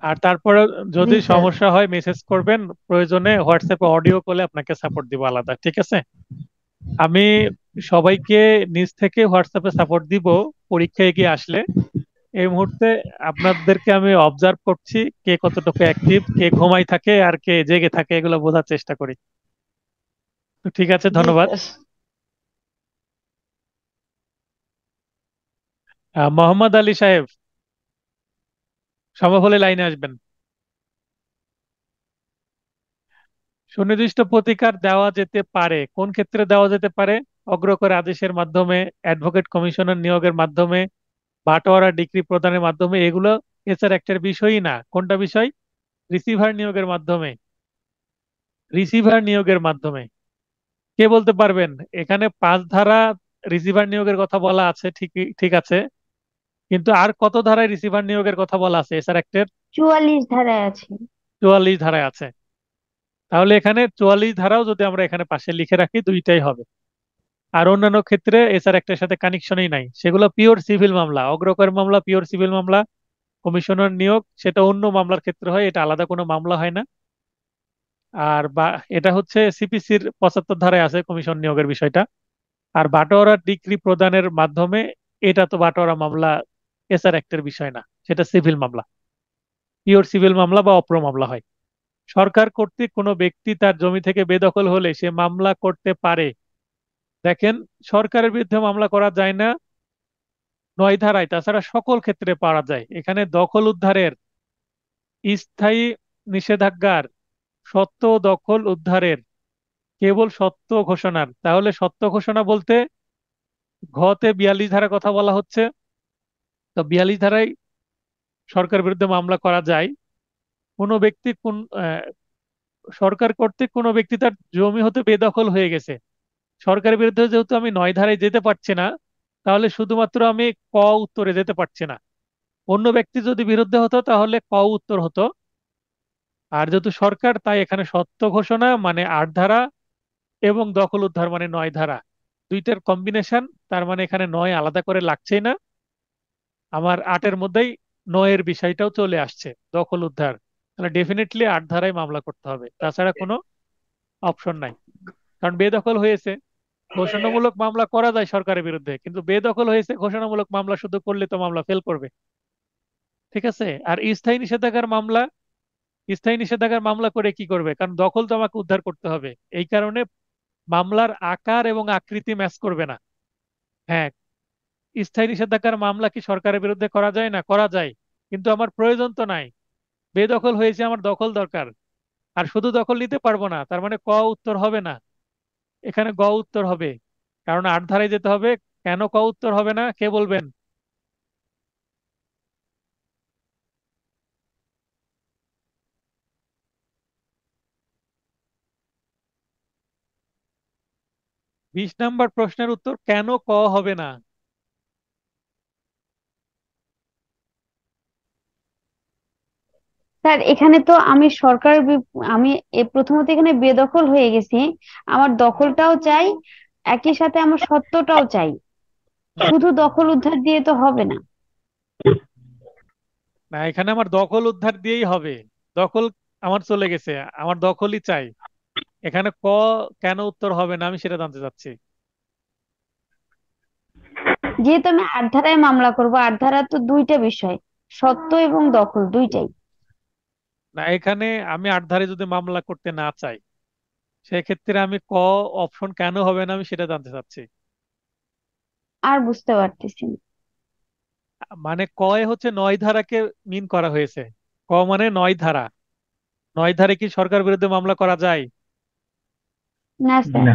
আর তারপরে জি যদি স্যার। সমস্যা হয় মেসেজ করবেন, প্রয়োজনে হোয়াটসঅ্যাপে অডিও কলে আপনাকে সাপোর্ট দিব আলাদা, ঠিক আছে? আমি সবাইকে নিজ থেকে হোয়াটসঅ্যাপে সাপোর্ট দিব পরীক্ষায় এগিয়ে আসলে। এই মুহূর্তে আপনাদেরকে আমি অবজার্ভ করছি, কে কতটুকু অ্যাক্টিভ, কে ঘুমাই থাকে আর কে জেগে থাকে, এগুলো বোঝার চেষ্টা করি। তো ঠিক আছে, জি ধন্যবাদ। স্যার। মোহাম্মদ আলী সাহেব, সম্ভব হলে লাইনে আসবেন। সুনির্দিষ্ট প্রতিকার দেওয়া যেতে পারে, কোন ক্ষেত্রে দেওয়া যেতে পারে? অগ্রকর আদেশের মাধ্যমে, অ্যাডভোকেট কমিশনার নিয়োগের মাধ্যমে, বাটোয়ারা ডিগ্রি প্রদানের মাধ্যমে, এগুলো এছাড়া একটা বিষয়ই না। কোনটা বিষয়? রিসিভার নিয়োগের মাধ্যমে। রিসিভার নিয়োগের মাধ্যমে কে বলতে পারবেন? এখানে 5 ধারা রিসিভার নিয়োগের কথা বলা আছে, ঠিকই, ঠিক আছে, কিন্তু আর কত ধারায় রিসিভার নিয়োগের কথা বলা আছে এছাড়া একটা? 44 ধারায় আছে। 44 ধারায় আছে। তাহলে এখানে 44 ধারাও যদি আমরা এখানে পাশে লিখে রাখি, দুইটাই হবে। আর অন্যান্য ক্ষেত্রে এছাড়া একটার সাথে কানেকশনই নাই, সেগুলো পিওর সিভিল মামলা, অগ্রকর মামলা পিওর সিভিল মামলা, কমিশনার নিয়োগ সেটা অন্য মামলার ক্ষেত্রে হয়, এটা আলাদা কোনো মামলা হয় না। আর বা এটা হচ্ছে সিপিসির 75 ধারায় আছে কমিশন নিয়োগের বিষয়টা। আর বাটোয়ারা ডিগ্রি প্রদানের মাধ্যমে, এটা তো বাটোয়ারা মামলা, এসআর অ্যাক্টের বিষয় না, সেটা সিভিল মামলা, পিওর সিভিল মামলা বা অপ্র মামলা হয়। সরকার কর্তৃক কোনো ব্যক্তি তার জমি থেকে বেদখল হলে সে মামলা করতে পারে। দেখেন, সরকারের বিরুদ্ধে মামলা করা যায় না 9 ধারায়, তাছাড়া সকল ক্ষেত্রে পারা যায়। এখানে দখল উদ্ধারের, স্থায়ী নিষেধাজ্ঞার, সত্ত্ব দখল উদ্ধারের, কেবল সত্য ঘোষণার। তাহলে সত্য ঘোষণা বলতে ঘতে 42 ধারা কথা বলা হচ্ছে। তো 42 ধারায় সরকার বিরুদ্ধে মামলা করা যায়। কোনো ব্যক্তি কোন সরকার কর্তৃক কোনো ব্যক্তি তার জমি হতে বেদখল হয়ে গেছে, সরকারের বিরুদ্ধে যেহেতু আমি 9 ধারায় যেতে পারছি না, তাহলে শুধুমাত্র আমি ক উত্তরে যেতে পারছি না। অন্য ব্যক্তি যদি বিরুদ্ধে হতো তাহলে ক উত্তর হতো। আর যেহেতু সরকার, তাই এখানে সত্য ঘোষণা মানে 8 ধারা, এবং দখল উদ্ধার মানে 9 ধারা, দুইটার কম্বিনেশন। তার মানে এখানে 9 আলাদা করে লাগছেই না, আমার 8-এর মধ্যেই 9-এর বিষয়টাও চলে আসছে, দখল উদ্ধার। তাহলে ডেফিনেটলি 8 ধারায় মামলা করতে হবে, তাছাড়া কোনো অপশন নাই। কারণ বেদখল হয়েছে, ঘোষণামূলক মামলা করা যায় সরকারের বিরুদ্ধে, কিন্তু বেদখল হয়েছে, ঘোষণামূলক মামলা শুধু করলে তো মামলা ফেল করবে, ঠিক আছে? আর স্থায়ী নিষেধাজ্ঞার মামলা, স্থায়ী নিষেধাজ্ঞার মামলা করে কি করবে? কারণ দখল তো আমাকে উদ্ধার করতে হবে, এই কারণে মামলার আকার এবং আকৃতি ম্যাচ করবে না। হ্যাঁ, স্থায়ী নিষেধাজ্ঞার মামলা কি সরকারের বিরুদ্ধে করা যায়? না, করা যায়, কিন্তু আমার প্রয়োজন তো নাই, বেদখল হয়েছে, আমার দখল দরকার। আর শুধু দখল নিতে পারবো না, তার মানে ক উত্তর হবে না, এখানে গ উত্তর হবে, কারণ 8 ধারায় যেতে হবে। কেন ক উত্তর হবে না, কে বলবেন? 20 নম্বর প্রশ্নের উত্তর কেন ক হবে না? স্যার এখানে তো আমি আমি প্রথমত এখানে বেদখল হয়ে গেছি, আমার দখলটাও চাই, একই সাথে আমার সত্যটাও চাই। হুম। শুধু দখল উদ্ধার দিয়ে তো হবে না। না, এখানে আমার দখল উদ্ধার দিয়েই হবে। দখল আমার চলে গেছে, আমার দখলই চাই। এখানে ক কেন উত্তর হবে না আমি সেটা জানতে চাচ্ছি। যেহেতু আমি আটধারায় মামলা করব, আটধারা তো দুইটা বিষয়, সত্য এবং দখল দুইটাই। না, এখানে আমি আটধারে যদি মামলা করতে না চাই, সেক্ষেত্রে আমি ক অপশন কেন হবে না আমি সেটা জানতে চাচ্ছি। আর বুঝতে পারতেছি না। মানে কয় হচ্ছে 9 ধারাকে মিন করা হয়েছে। ক মানে 9 ধারা। 9 ধারে কি সরকার বিরুদ্ধে মামলা করা যায়? না স্যার। না।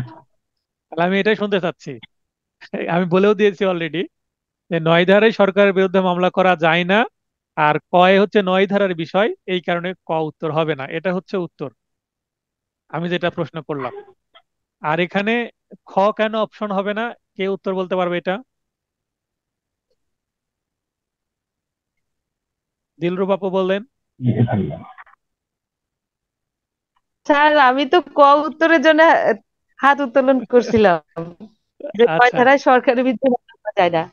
তাহলে আমি এটাই শুনতে চাচ্ছি। আমি বলেও দিয়েছি অলরেডি যে 9 ধারায় সরকারের বিরুদ্ধে মামলা করা যায় না। আর কয় হচ্ছে 9 ধারার বিষয়, এই কারণে ক উত্তর হবে না, এটা হচ্ছে উত্তর আমি যেটা প্রশ্ন করলাম। আর এখানে খ কেন অপশন হবে না, কে উত্তর বলতে পারবে এটা? দিলরুব আপু বললেন। স্যার আমি তো ক উত্তরের জন্য হাত উত্তোলন করছিলাম, যে কয় আচ্ছা, ধারায় সরকারের বিরুদ্ধে মামলা করা যায় না।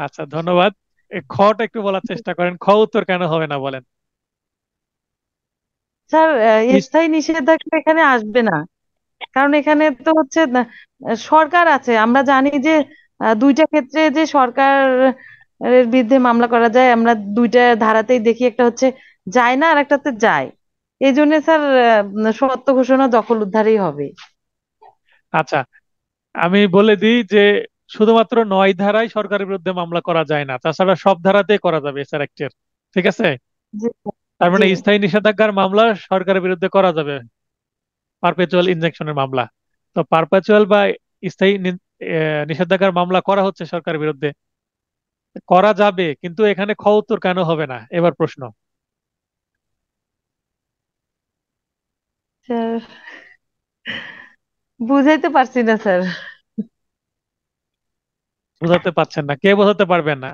আচ্ছা, ধন্যবাদ। খটা একটু বলার চেষ্টা করেন, খ উত্তর কেন হবে না বলেন। স্যার ইস- স্থায়ী নিষেধাজ্ঞা এখানে আসবে না, কারণ এখানে তো হচ্ছে সরকার আছে। আমরা জানি যে দুইটা ক্ষেত্রে যে সরকার এর বিরুদ্ধে মামলা করা যায়, আমরা দুইটা ধারাতেই দেখি, একটা হচ্ছে যায় না আর একটাতে যায়। এই জন্য স্যার সত্য ঘোষণা দখল উদ্ধারই হবে। আচ্ছা, আমি বলে দিই যে শুধুমাত্র 9 ধারায় সরকারের বিরুদ্ধে মামলা করা যায় না, তাছাড়া সব ধারাতেই করা যাবে স্যার একটের। ঠিক আছে? জি। তার জি মানে স্থায়ী নিষেধাজ্ঞার মামলা সরকারের বিরুদ্ধে করা যাবে, পারপেচুয়াল ইনজেকশনের মামলা। তো পারপেচুয়াল বা স্থায়ী নিষেধাজ্ঞার মামলা করা হচ্ছে সরকারের বিরুদ্ধে, করা যাবে, কিন্তু এখানে খ উত্তর কেন হবে না এবার প্রশ্ন। স্যার, বুঝাইতে পারছি না স্যার। বোঝাতে পারছেন না, কে বোঝাতে পারবেন না?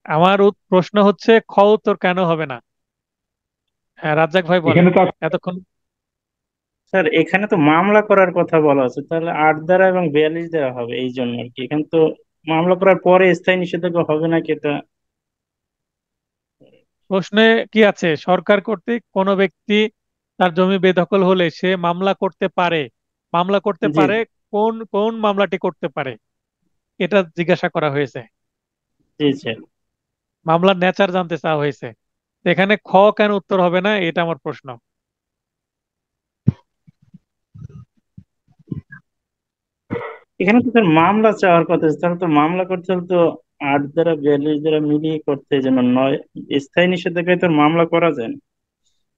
আমার প্রশ্ন হচ্ছে খ উত্তর কেন হবে না। হ্যাঁ, রাজ্জাক ভাই বলেন। এখানে তো এতক্ষণ স্যার এখানে তো মামলা করার কথা বলা আছে, তাহলে 8 ধারা এবং 42 ধারা হবে এই জন্য আর কি। এখানে তো মামলা করার পরে স্থায়ী নিষেধাজ্ঞা হবে নাকি এটা। প্রশ্নে কি আছে? সরকার কর্তৃক কোনো ব্যক্তি তার জমি বেদখল হলে সে মামলা করতে পারে। মামলা করতে জি পারে, কোন কোন মামলাটি করতে পারে এটা জিজ্ঞাসা করা হয়েছে। জি স্যার। মামলার নেচার জানতে চাওয়া হয়েছে। তো এখানে খ কেন উত্তর হবে না এটা আমার প্রশ্ন। এখানে তো স্যার মামলা চাওয়ার কথা আছে, তাহলে তো মামলা করতে হলে তো 8 ধারা 42 ধারা মিলিয়ে করতে, এই জন্য নয়। স্থায়ী নিষেধাজ্ঞায় তো আর মামলা করা যায় না।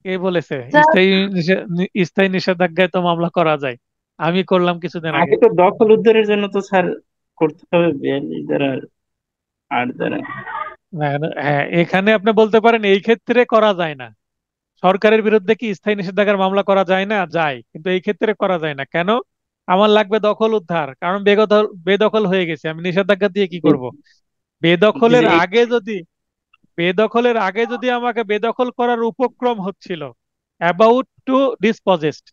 কে বলেছে স্যার স্থায়ী নিষেধাজ্ঞায় তো মামলা করা যায়? আমি করলাম কিছুদিন আগে। আগে তো দখল উদ্ধারের জন্য তো স্যার করতে হবে 42 ধারা 8 ধারা। হ্যাঁ, এখানে আপনি বলতে পারেন এই ক্ষেত্রে করা যায় না। সরকারের বিরুদ্ধে কি স্থায়ী নিষেধাজ্ঞার মামলা করা যায় না? যায়, কিন্তু এই ক্ষেত্রে করা যায় না কেন? আমার লাগবে দখল উদ্ধার, কারণ বেদখল বেদখল হয়ে গেছে, আমি নিষেধাজ্ঞা দিয়ে কি জি করব? জি জি, বেদখলের আগে যদি বেদখলের আগে যদি আমাকে বেদখল করার উপক্রম হচ্ছিল, অ্যাবাউট টু ডিসপজেসড,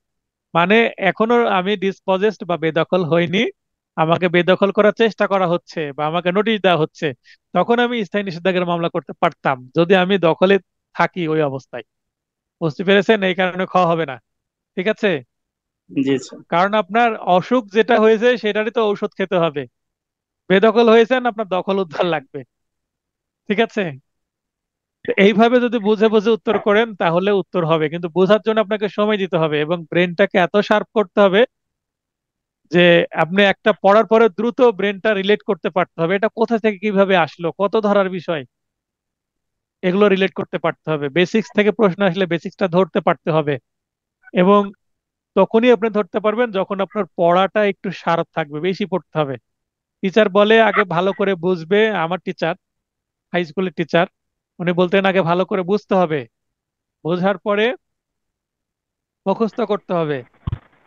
মানে এখনো আমি ডিসপজেসড বা বেদখল হইনি, আমাকে বেদখল করার চেষ্টা করা হচ্ছে বা আমাকে নোটিশ দেওয়া হচ্ছে, তখন আমি স্থায়ী নিষেধাজ্ঞার মামলা করতে পারতাম যদি আমি দখলে থাকি ওই অবস্থায়। বুঝতে পেরেছেন? এই কারণে খ হবে না। ঠিক আছে? জি স্যার। কারণ আপনার অসুখ যেটা হয়েছে সেটারই তো ঔষধ খেতে হবে। বেদখল হয়েছেন, আপনার দখল উদ্ধার লাগবে। ঠিক আছে? তো এইভাবে যদি বুঝে বুঝে উত্তর করেন তাহলে উত্তর হবে, কিন্তু বোঝার জন্য আপনাকে সময় দিতে হবে এবং ব্রেনটাকে এত শার্প করতে হবে যে আপনি একটা পড়ার পরে দ্রুত ব্রেনটা রিলেট করতে পারতে হবে, এটা কোথা থেকে কিভাবে আসলো, কত ধরার বিষয়, এগুলো রিলেট করতে পারতে হবে। বেসিক্স থেকে প্রশ্ন আসলে বেসিক্সটা ধরতে পারতে হবে। এবং তখনই আপনি ধরতে পারবেন যখন আপনার পড়াটা একটু শার্প থাকবে, বেশি পড়তে হবে। টিচার বলে আগে ভালো করে বুঝবে, আমার টিচার, হাই স্কুলের টিচার, উনি বলতেন আগে ভালো করে বুঝতে হবে, বোঝার পরে মুখস্থ করতে হবে,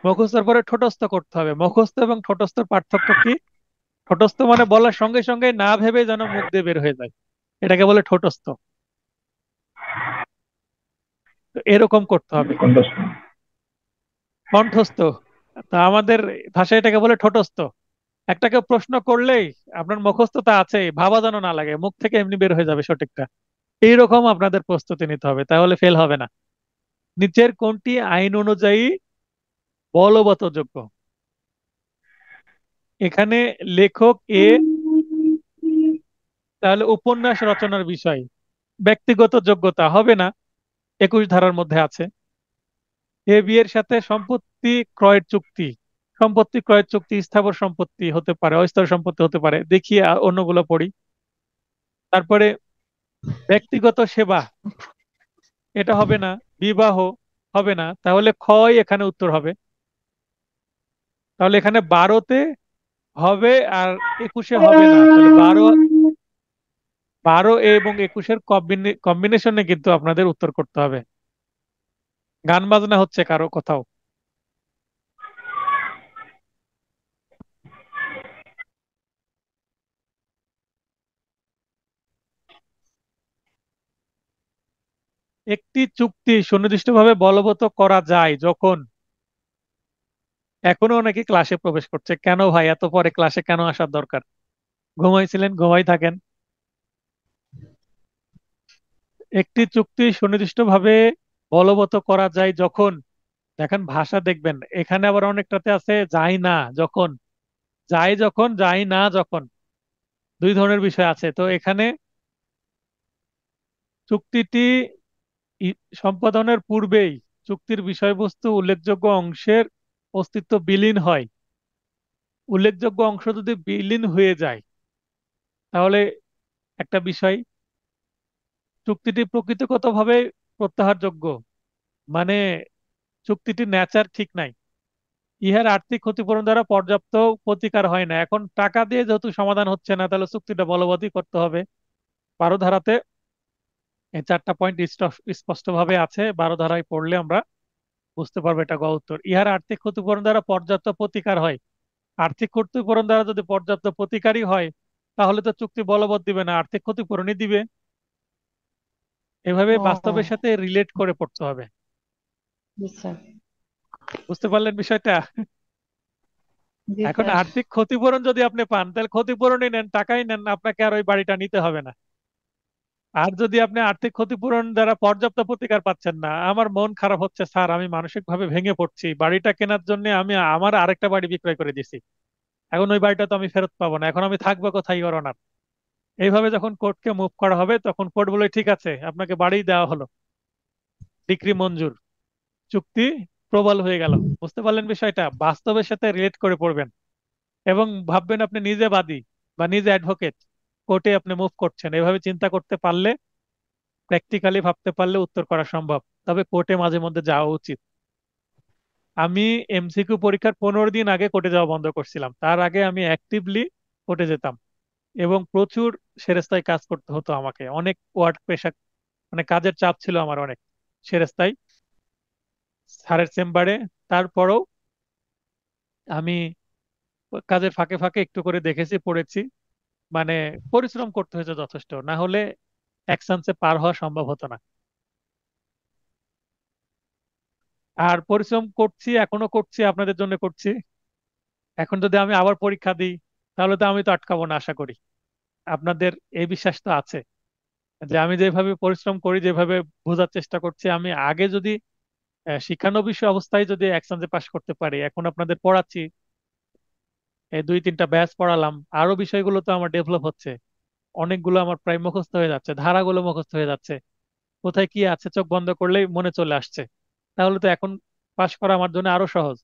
মুখস্থের পরে ঠোঁটস্থ করতে হবে। মুখস্থ এবং ঠোঁটস্থর পার্থক্য কি? ঠোঁটস্থ মানে বলার সঙ্গে সঙ্গে না ভেবে যেন মুখ দিয়ে বের হয়ে যায়, এটাকে বলে ঠোঁটস্থ। তো এরকম করতে হবে। কণ্ঠস্থ। কণ্ঠস্থ, তা আমাদের ভাষায় এটাকে বলে ঠোঁটস্থ। একটাকে প্রশ্ন করলেই আপনার মুখস্থতা আছে, ভাবা যেন না লাগে, মুখ থেকে এমনি বের হয়ে যাবে সঠিকটা। এইরকম আপনাদের প্রস্তুতি নিতে হবে, তাহলে ফেল হবে না। নিচের কোনটি আইন অনুযায়ী বলবৎযোগ্য? এখানে লেখক এ, তাহলে উপন্যাস রচনার বিষয়, ব্যক্তিগত যোগ্যতা হবে না, 21 ধারার মধ্যে আছে। এ বি এর সাথে সম্পত্তি ক্রয়ের চুক্তি, সম্পত্তি ক্রয়ের চুক্তি স্থাবর সম্পত্তি হতে পারে, অস্থাবর সম্পত্তি হতে পারে, দেখি অন্যগুলো পড়ি। তারপরে ব্যক্তিগত সেবা, এটা হবে না। বিবাহ হবে না, তাহলে ক্ষয় এখানে উত্তর হবে। তাহলে এখানে 12তে হবে আর 21-এ হবে না, তাহলে 12 এবং 21-এর কম্বিনেশনে কিন্তু আপনাদের উত্তর করতে হবে। গান বাজনা হচ্ছে কারো কোথাও? একটি চুক্তি সুনির্দিষ্টভাবে বলবৎ করা যায় যখন, এখনো অনেকে ক্লাসে প্রবেশ করছে, কেন ভাই এত পরে ক্লাসে কেন আসার দরকার? ঘুমাইছিলেন, ঘুমাই থাকেন। একটি চুক্তি সুনির্দিষ্টভাবে বলবৎ করা যায় যখন, দেখেন ভাষা দেখবেন, এখানে আবার অনেকটাতে আছে যায় না যখন, যায় যখন, যায় না যখন, দুই ধরনের বিষয় আছে। তো এখানে চুক্তিটি সম্পাদনের পূর্বেই চুক্তির বিষয়বস্তু উল্লেখযোগ্য অংশের অস্তিত্ব বিলীন হয়। উল্লেখযোগ্য অংশ যদি বিলীন হয়ে যায় তাহলে একটা বিষয়, চুক্তিটি প্রকৃতিগতভাবে প্রত্যাহারযোগ্য, মানে চুক্তিটির নেচার ঠিক নাই, ইহার আর্থিক ক্ষতিপূরণ দ্বারা পর্যাপ্ত প্রতিকার হয় না। এখন টাকা দিয়ে যেহেতু সমাধান হচ্ছে না, তাহলে চুক্তিটা বলবৎই করতে হবে। 12 ধারাতে এই 4টা পয়েন্ট স্পষ্টভাবে আছে, 12 ধারায় পড়লে আমরা বুঝতে পারবো এটা গ উত্তর। ইহার আর্থিক ক্ষতিপূরণ দ্বারা পর্যাপ্ত প্রতিকার হয়। আর্থিক ক্ষতিপূরণ দ্বারা যদি পর্যাপ্ত প্রতিকারই হয় তাহলে তো চুক্তি বলবৎ দিবে না, আর্থিক ক্ষতিপূরণই দিবে। এভাবে ও বাস্তবের সাথে রিলেট করে পড়তে হবে। আচ্ছা। বুঝতে পারলেন বিষয়টা? জি এখন স্যার। আর্থিক ক্ষতিপূরণ যদি আপনি পান তাহলে ক্ষতিপূরণই নেন, টাকাই নেন, আপনাকে আর ওই বাড়িটা নিতে হবে না। আর যদি আপনি আর্থিক ক্ষতিপূরণ দ্বারা পর্যাপ্ত প্রতিকার পাচ্ছেন না, আমার মন খারাপ হচ্ছে স্যার, আমি মানসিক ভাবে ভেঙে পড়ছি, বাড়িটা কেনার জন্য আমি আমার আরেকটা বাড়ি বিক্রয় করে দিছি, এখন ওই বাড়িটা তো আমি ফেরত পাবো না, এখন আমি থাকবো কোথায় ইওর অনার? এইভাবে যখন কোর্টকে মুভ করা হবে তখন কোর্ট বলে ঠিক আছে আপনাকে বাড়ি দেওয়া হলো, ডিক্রি মঞ্জুর, চুক্তি প্রবল হয়ে গেল। বুঝতে পারলেন বিষয়টা? বাস্তবের সাথে রিলেট করে পড়বেন এবং ভাববেন আপনি নিজে বাদী বা নিজে অ্যাডভোকেট, কোর্টে আপনি মুভ করছেন। এভাবে চিন্তা করতে পারলে, প্র্যাকটিক্যালি ভাবতে পারলে উত্তর করা সম্ভব। তবে কোর্টে মাঝে মধ্যে যাওয়া উচিত। আমি এমসিকিউ পরীক্ষার 15 দিন আগে কোর্টে যাওয়া বন্ধ করছিলাম, তার আগে আমি অ্যাক্টিভলি কোর্টে যেতাম এবং প্রচুর সেরেস্তায় কাজ করতে হতো আমাকে, অনেক ওয়ার্ক প্রেশার, মানে কাজের চাপ ছিল আমার অনেক সেরেস্তায়, স্যারের চেম্বারে। তারপরও আমি কাজের ফাঁকে ফাঁকে একটু করে দেখেছি, পড়েছি, মানে পরিশ্রম করতে হয়েছে যথেষ্ট, না হলে এক চান্সে পার হওয়া সম্ভব হতো না। আর পরিশ্রম করছি, এখনো করছি, আপনাদের জন্য করছি। এখন যদি আমি আবার পরীক্ষা দিই তাহলে তো আমি তো আটকাবো না আশা করি। আপনাদের এই বিশ্বাস তো আছে যে আমি যেভাবে পরিশ্রম করি, যেভাবে বোঝার চেষ্টা করছি, আমি আগে যদি শিক্ষানবিশ অবস্থায় যদি এক চান্সে পাশ করতে পারি, এখন আপনাদের পড়াচ্ছি, এই 2-3টা ব্যাচ পড়ালাম, আরো বিষয়গুলো তো আমার ডেভেলপ হচ্ছে, অনেকগুলো আমার প্রায় মুখস্থ হয়ে যাচ্ছে, ধারাগুলো মুখস্থ হয়ে যাচ্ছে, কোথায় কি আছে চোখ বন্ধ করলেই মনে চলে আসছে। তাহলে তো এখন পাশ করা আমার জন্য আরো সহজ।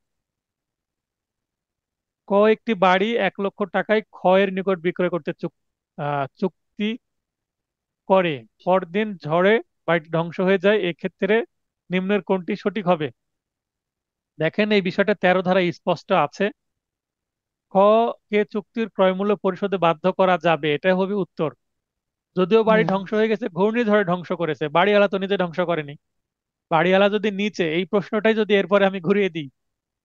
একটি বাড়ি 1 লক্ষ টাকায় ক্ষয়ের নিকট বিক্রয় করতে চুক্তি করে, পরদিন ঝড়ে বাড়িটি ধ্বংস হয়ে যায়, এক্ষেত্রে নিম্নের কোনটি সঠিক হবে? দেখেন এই বিষয়টা 13 ধারায় স্পষ্ট আছে। খ, কে চুক্তির ক্রয়মূল্য পরিশোধে বাধ্য করা যাবে, এটা হবে উত্তর। যদিও বাড়ি হুম। ধ্বংস হয়ে গেছে, ঘূর্ণিঝড়ে ধ্বংস করেছে, বাড়িওয়ালা তো নিজে ধ্বংস করেনি। বাড়িওয়ালা যদি নিচে, এই প্রশ্নটাই যদি এরপরে আমি ঘুরিয়ে দিই,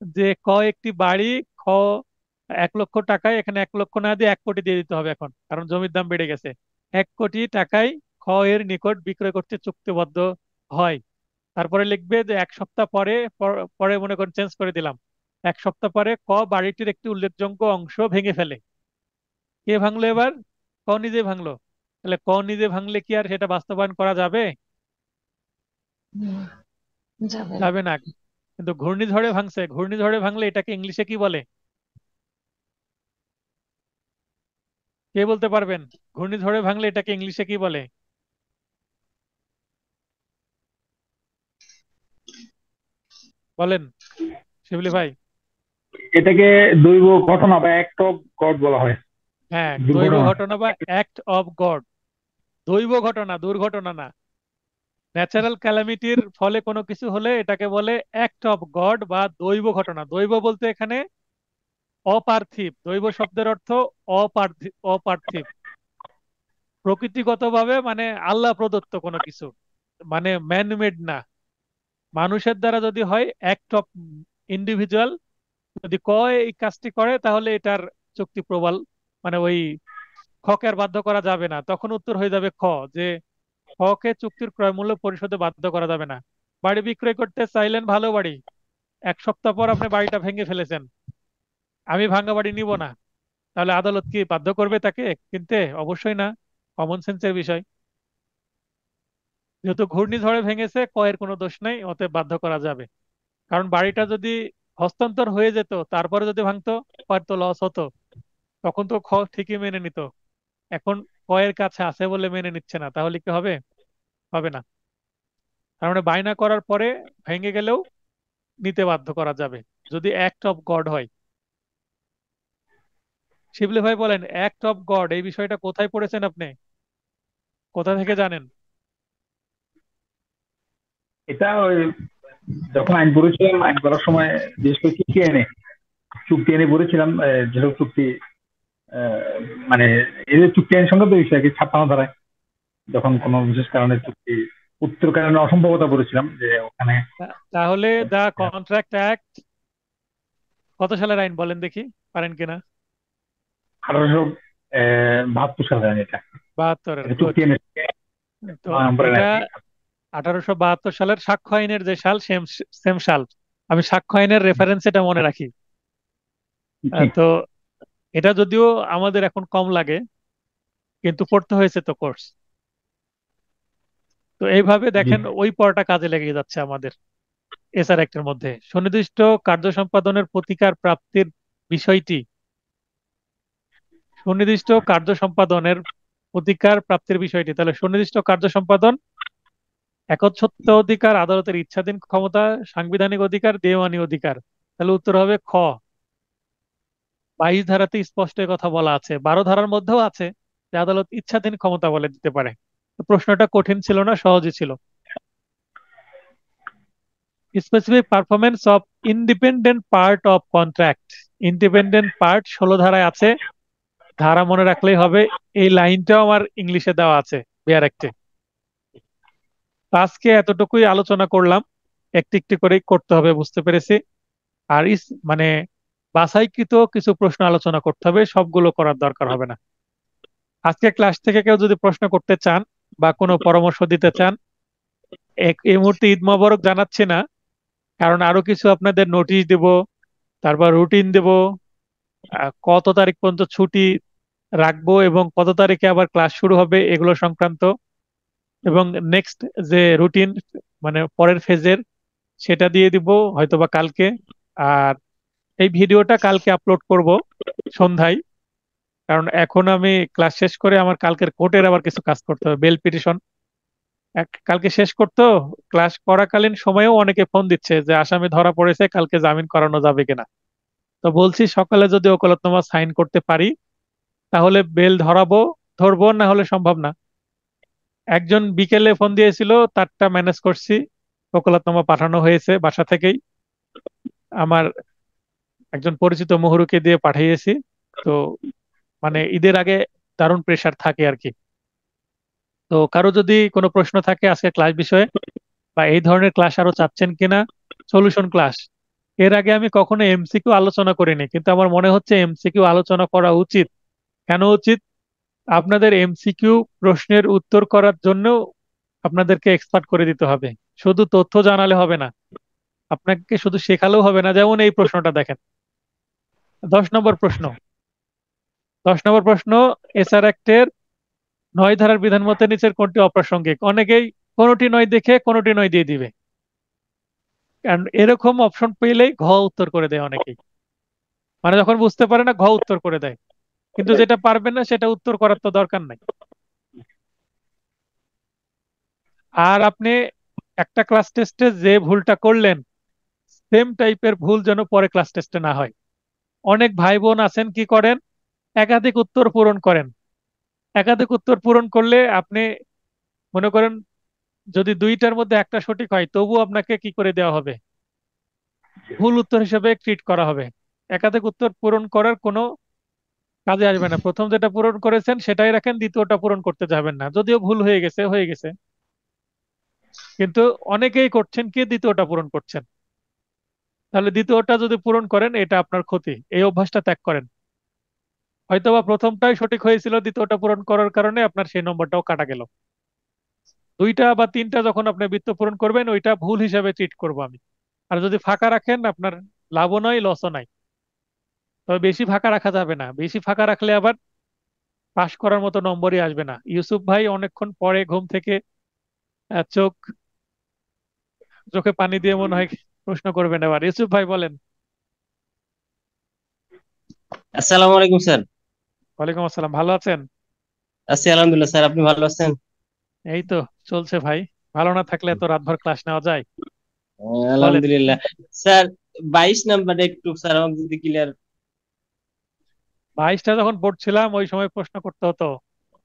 যে ক একটি বাড়ি, খ 1 লক্ষ টাকায়, এখানে 1 লক্ষ না দিয়ে 1 কোটি দিয়ে দিতে হবে এখন, কারণ জমির দাম বেড়ে গেছে। 1 কোটি টাকায় খ এর নিকট বিক্রয় করতে চুক্তিবদ্ধ হয়। তারপরে লিখবে যে 1 সপ্তাহ পরে, পরে মনে করেন চেঞ্জ করে দিলাম, 1 সপ্তাহ পরে ক বাড়িটির একটি উল্লেখযোগ্য অংশ ভেঙে ফেলে। কে ভাঙলো এবার? ক নিজে ভাঙলো। তাহলে ক নিজে ভাঙলে কি আর সেটা বাস্তবায়ন করা যাবে? হুম, যাবে না। যাবে না। কিন্তু ঘূর্ণিঝড়ে ভাঙছে, ঘূর্ণিঝড়ে ভাঙলে এটাকে ইংলিশে কি বলে? কে বলতে পারবেন? ঘূর্ণিঝড়ে ভাঙলে এটাকে ইংলিশে কি বলে? বলেন শিবলি ভাই। এটাকে দৈব ঘটনা বা অ্যাক্ট অফ গড বলা হয়, হ্যাঁ, দৈব দুর্ঘটনা। ঘটনা বা অ্যাক্ট অফ গড। দৈব ঘটনা, দুর্ঘটনা না। ন্যাচারাল ক্যালামিটির ফলে কোনো কিছু হলে এটাকে বলে অ্যাক্ট অফ গড বা দৈব ঘটনা। দৈব বলতে এখানে অপার্থিব, দৈব শব্দের অর্থ অপার্থিব, অপার্থিব, প্রকৃতিগতভাবে মানে আল্লাহ প্রদত্ত কোনো কিছু, মানে ম্যানমেড না। মানুষের দ্বারা যদি হয় অ্যাক্ট অফ ইন্ডিভিজুয়াল, যদি কয় এই কাজটি করে তাহলে এটার চুক্তি প্রবল, মানে ওই খকে আর বাধ্য করা যাবে না। তখন উত্তর হয়ে যাবে খ, যে খকে চুক্তির ক্রয় মূল্য পরিশোধে বাধ্য করা যাবে না। বাড়ি বিক্রয় করতে চাইলেন, ভালো বাড়ি, 1 সপ্তাহ পর আপনি বাড়িটা ভেঙে ফেলেছেন, আমি ভাঙা বাড়ি নিব না, তাহলে আদালত কি বাধ্য করবে তাকে কিনতে? অবশ্যই না। কমন সেন্সের বিষয়। যেহেতু ঘূর্ণিঝড়ে ভেঙেছে, কয়ের কোনো দোষ নেই, অতএব বাধ্য করা যাবে। কারণ বাড়িটা যদি হস্তান্তর হয়ে যেত তারপরে যদি ভাঙতো, কয়ের তো লস হতো, তখন তো ঠিকই মেনে নিত। এখন কয়ের কাছে আছে বলে মেনে নিচ্ছে না, তাহলে কি হবে? হবে না। তার মানে বায়না করার পরে ভেঙে গেলেও নিতে বাধ্য করা যাবে, যদি অ্যাক্ট অফ গড হয়। শিবলি ভাই বলেন, অ্যাক্ট অফ গড এই বিষয়টা কোথায় পড়েছেন আপনি? কোথা থেকে জানেন? এটা ওই যখন আইন পড়েছিলাম, আইন করার সময় বিশেষ করে চুক্তি এনে পড়েছিলাম, যেসব চুক্তি আহ, মানে এদের চুক্তি আইন সংক্রান্ত বিষয় আর কি, 56 ধারায় যখন হ্যাঁ। কোনো বিশেষ কারণে চুক্তি উত্তর কারণে অসম্ভবতা পড়েছিলাম, যে ওখানে তাহলে দা কন্ট্রাক্ট অ্যাক্ট কত সালের আইন বলেন দেখি, পারেন কিনা? 1872 সালে আমি এটা 72-এর, এটা গুড। চুক্তি এনে তো 9 নম্বরের এটা আর কি। 1872 সালের সাক্ষ্য আইনের যে সাল, সেম সেম সাল। আমি সাক্ষ্য আইনের রেফারেন্স এটা মনে রাখি। জি। তো এটা যদিও আমাদের এখন কম লাগে, কিন্তু পড়তে হয়েছে তো কোর্স। তো এইভাবে জি। দেখেন ওই পড়াটা কাজে লেগে যাচ্ছে আমাদের। এসআর অ্যাক্টের মধ্যে সুনির্দিষ্ট কার্য সম্পাদনের প্রতিকার প্রাপ্তির বিষয়টি, সুনির্দিষ্ট কার্য সম্পাদনের প্রতিকার প্রাপ্তির বিষয়টি, তাহলে সুনির্দিষ্ট কার্য সম্পাদন, একচ্ছত্র অধিকার, আদালতের ইচ্ছাধীন ক্ষমতা, সাংবিধানিক অধিকার, দেওয়ানি অধিকার। তাহলে উত্তর হবে খ। 22 ধারাতে স্পষ্ট এ কথা বলা আছে, 12 ধারার মধ্যেও আছে যে আদালত ইচ্ছাধীন ক্ষমতা বলে দিতে পারে। তো প্রশ্নটা কঠিন ছিল না, সহজই ছিল। Specific performance of independent part of contract. Independent part 16 ধারায় আছে, ধারা মনে রাখলেই হবে। এই লাইনটাও আমার ইংলিশে দেওয়া আছে বিয়ার অ্যাক্টে। আজকে এতটুকুই আলোচনা করলাম, একটি একটি করেই করতে হবে বুঝতে পেরেছি। আর মানে বাছাইকৃত কিছু প্রশ্ন আলোচনা করতে হবে, সবগুলো করার দরকার হবে না। আজকে ক্লাস থেকে কেউ যদি প্রশ্ন করতে চান বা কোনো পরামর্শ দিতে চান, এই মুহূর্তে ঈদ মোবারক জানাচ্ছি না, কারণ আরো কিছু আপনাদের নোটিশ দেব, তারপর রুটিন দেব, কত তারিখ পর্যন্ত ছুটি রাখবো এবং কত তারিখে আবার ক্লাস শুরু হবে এগুলো সংক্রান্ত, এবং নেক্সট যে রুটিন মানে পরের ফেজের, সেটা দিয়ে দিব হয়তোবা কালকে। আর এই ভিডিওটা কালকে আপলোড করব সন্ধ্যায়, কারণ এখন আমি ক্লাস শেষ করে আমার কালকের কোর্টের আবার কিছু কাজ করতে হবে, বেল পিটিশন কালকে শেষ করতো। ক্লাস করাকালীন সময়েও অনেকে ফোন দিচ্ছে যে আসামি ধরা পড়েছে, কালকে জামিন করানো যাবে কিনা। তো বলছি সকালে যদি ওকালতনামা সাইন করতে পারি তাহলে বেল ধরবো, না হলে সম্ভব না। একজন বিকেলে ফোন দিয়েছিল, তারটা ম্যানেজ করছি, ওকালতনামা পাঠানো হয়েছে বাসা থেকেই, আমার একজন পরিচিত মুহুরুকে দিয়ে পাঠিয়েছি। তো মানে ঈদের আগে দারুণ প্রেসার থাকে আর কি। তো কারো যদি কোনো প্রশ্ন থাকে আজকে ক্লাস বিষয়ে, বা এই ধরনের ক্লাস আরো চাচ্ছেন কিনা, সলিউশন ক্লাস, এর আগে আমি কখনো এমসিকিউ আলোচনা করিনি, কিন্তু আমার মনে হচ্ছে এমসিকিউ আলোচনা করা উচিত। কেন উচিত? আপনাদের এমসিকিউ প্রশ্নের উত্তর করার জন্য আপনাদেরকে এক্সপার্ট করে দিতে হবে। শুধু তথ্য জানালে হবে না, আপনাকে শুধু শেখালেও হবে না। যেমন এই প্রশ্নটা দেখেন, 10 নম্বর প্রশ্ন। 10 নম্বর প্রশ্ন, এসআর অ্যাক্টের 9 ধারার বিধান মতে নিচের কোনটি অপ্রাসঙ্গিক? অনেকেই কোনোটি নয় দেখে কোনোটি নয় দিয়ে দিবে, কারণ এরকম অপশন পেলেই ঘ উত্তর করে দেয় অনেকেই। মানে যখন বুঝতে পারে না, ঘ উত্তর করে দেয়। কিন্তু যেটা পারবে না সেটা উত্তর করার তো দরকার নাই। আর আপনি একটা ক্লাস টেস্টে যে ভুলটা করলেন, সেম টাইপের ভুল যেন পরে ক্লাস টেস্টে না হয়। অনেক ভাই বোন আছেন কি করেন, একাধিক উত্তর পূরণ করেন। একাধিক উত্তর পূরণ করলে আপনি মনে করেন যদি দুইটার মধ্যে একটা সঠিক হয়, তবু আপনাকে কি করে দেওয়া হবে? ভুল উত্তর হিসেবে ট্রিট করা হবে। একাধিক উত্তর পূরণ করার কোনো কাজে আসবে না। প্রথম যেটা পূরণ করেছেন সেটাই রাখেন, দ্বিতীয়টা পূরণ করতে যাবেন না। যদিও ভুল হয়ে গেছে হয়ে গেছে, কিন্তু অনেকেই করছেন কি দ্বিতীয়টা পূরণ করছেন। তাহলে দ্বিতীয়টা যদি পূরণ করেন, এটা আপনার ক্ষতি। এই অভ্যাসটা ত্যাগ করেন। হয়তোবা প্রথমটাই সঠিক হয়েছিল, দ্বিতীয়টা পূরণ করার কারণে আপনার সেই নম্বরটাও কাটা গেল। দুইটা বা তিনটা যখন আপনি বৃত্ত পূরণ করবেন, ওইটা ভুল হিসাবে ট্রিট করবো আমি। আর যদি ফাঁকা রাখেন, আপনার লাভও নয় লসও নাই। তবে বেশি ফাঁকা রাখা যাবে না, বেশি ফাঁকা রাখলে আবার পাশ করার মতো নম্বরই আসবে না। ইউসুফ ভাই অনেকক্ষণ পরে ঘুম থেকে চোখ চোখে পানি দিয়ে মনে হয় প্রশ্ন করবেন। এবার ইউসুফ ভাই বলেন। আসসালামু আলাইকুম স্যার। ওয়ালাইকুম আসসালাম, ভালো আছেন? আছি আলহামদুলিল্লাহ স্যার, আপনি ভালো আছেন? এই তো চলছে ভাই। ভালো না থাকলে এত রাতভর ক্লাস নেওয়া যায়? বলেন। আলহামদুলিল্লাহ স্যার। 22 নাম্বার একটু স্যার আমাকে যদি ক্লিয়ার। 22টা যখন পড়ছিলাম ওই সময় প্রশ্ন করতে হতো,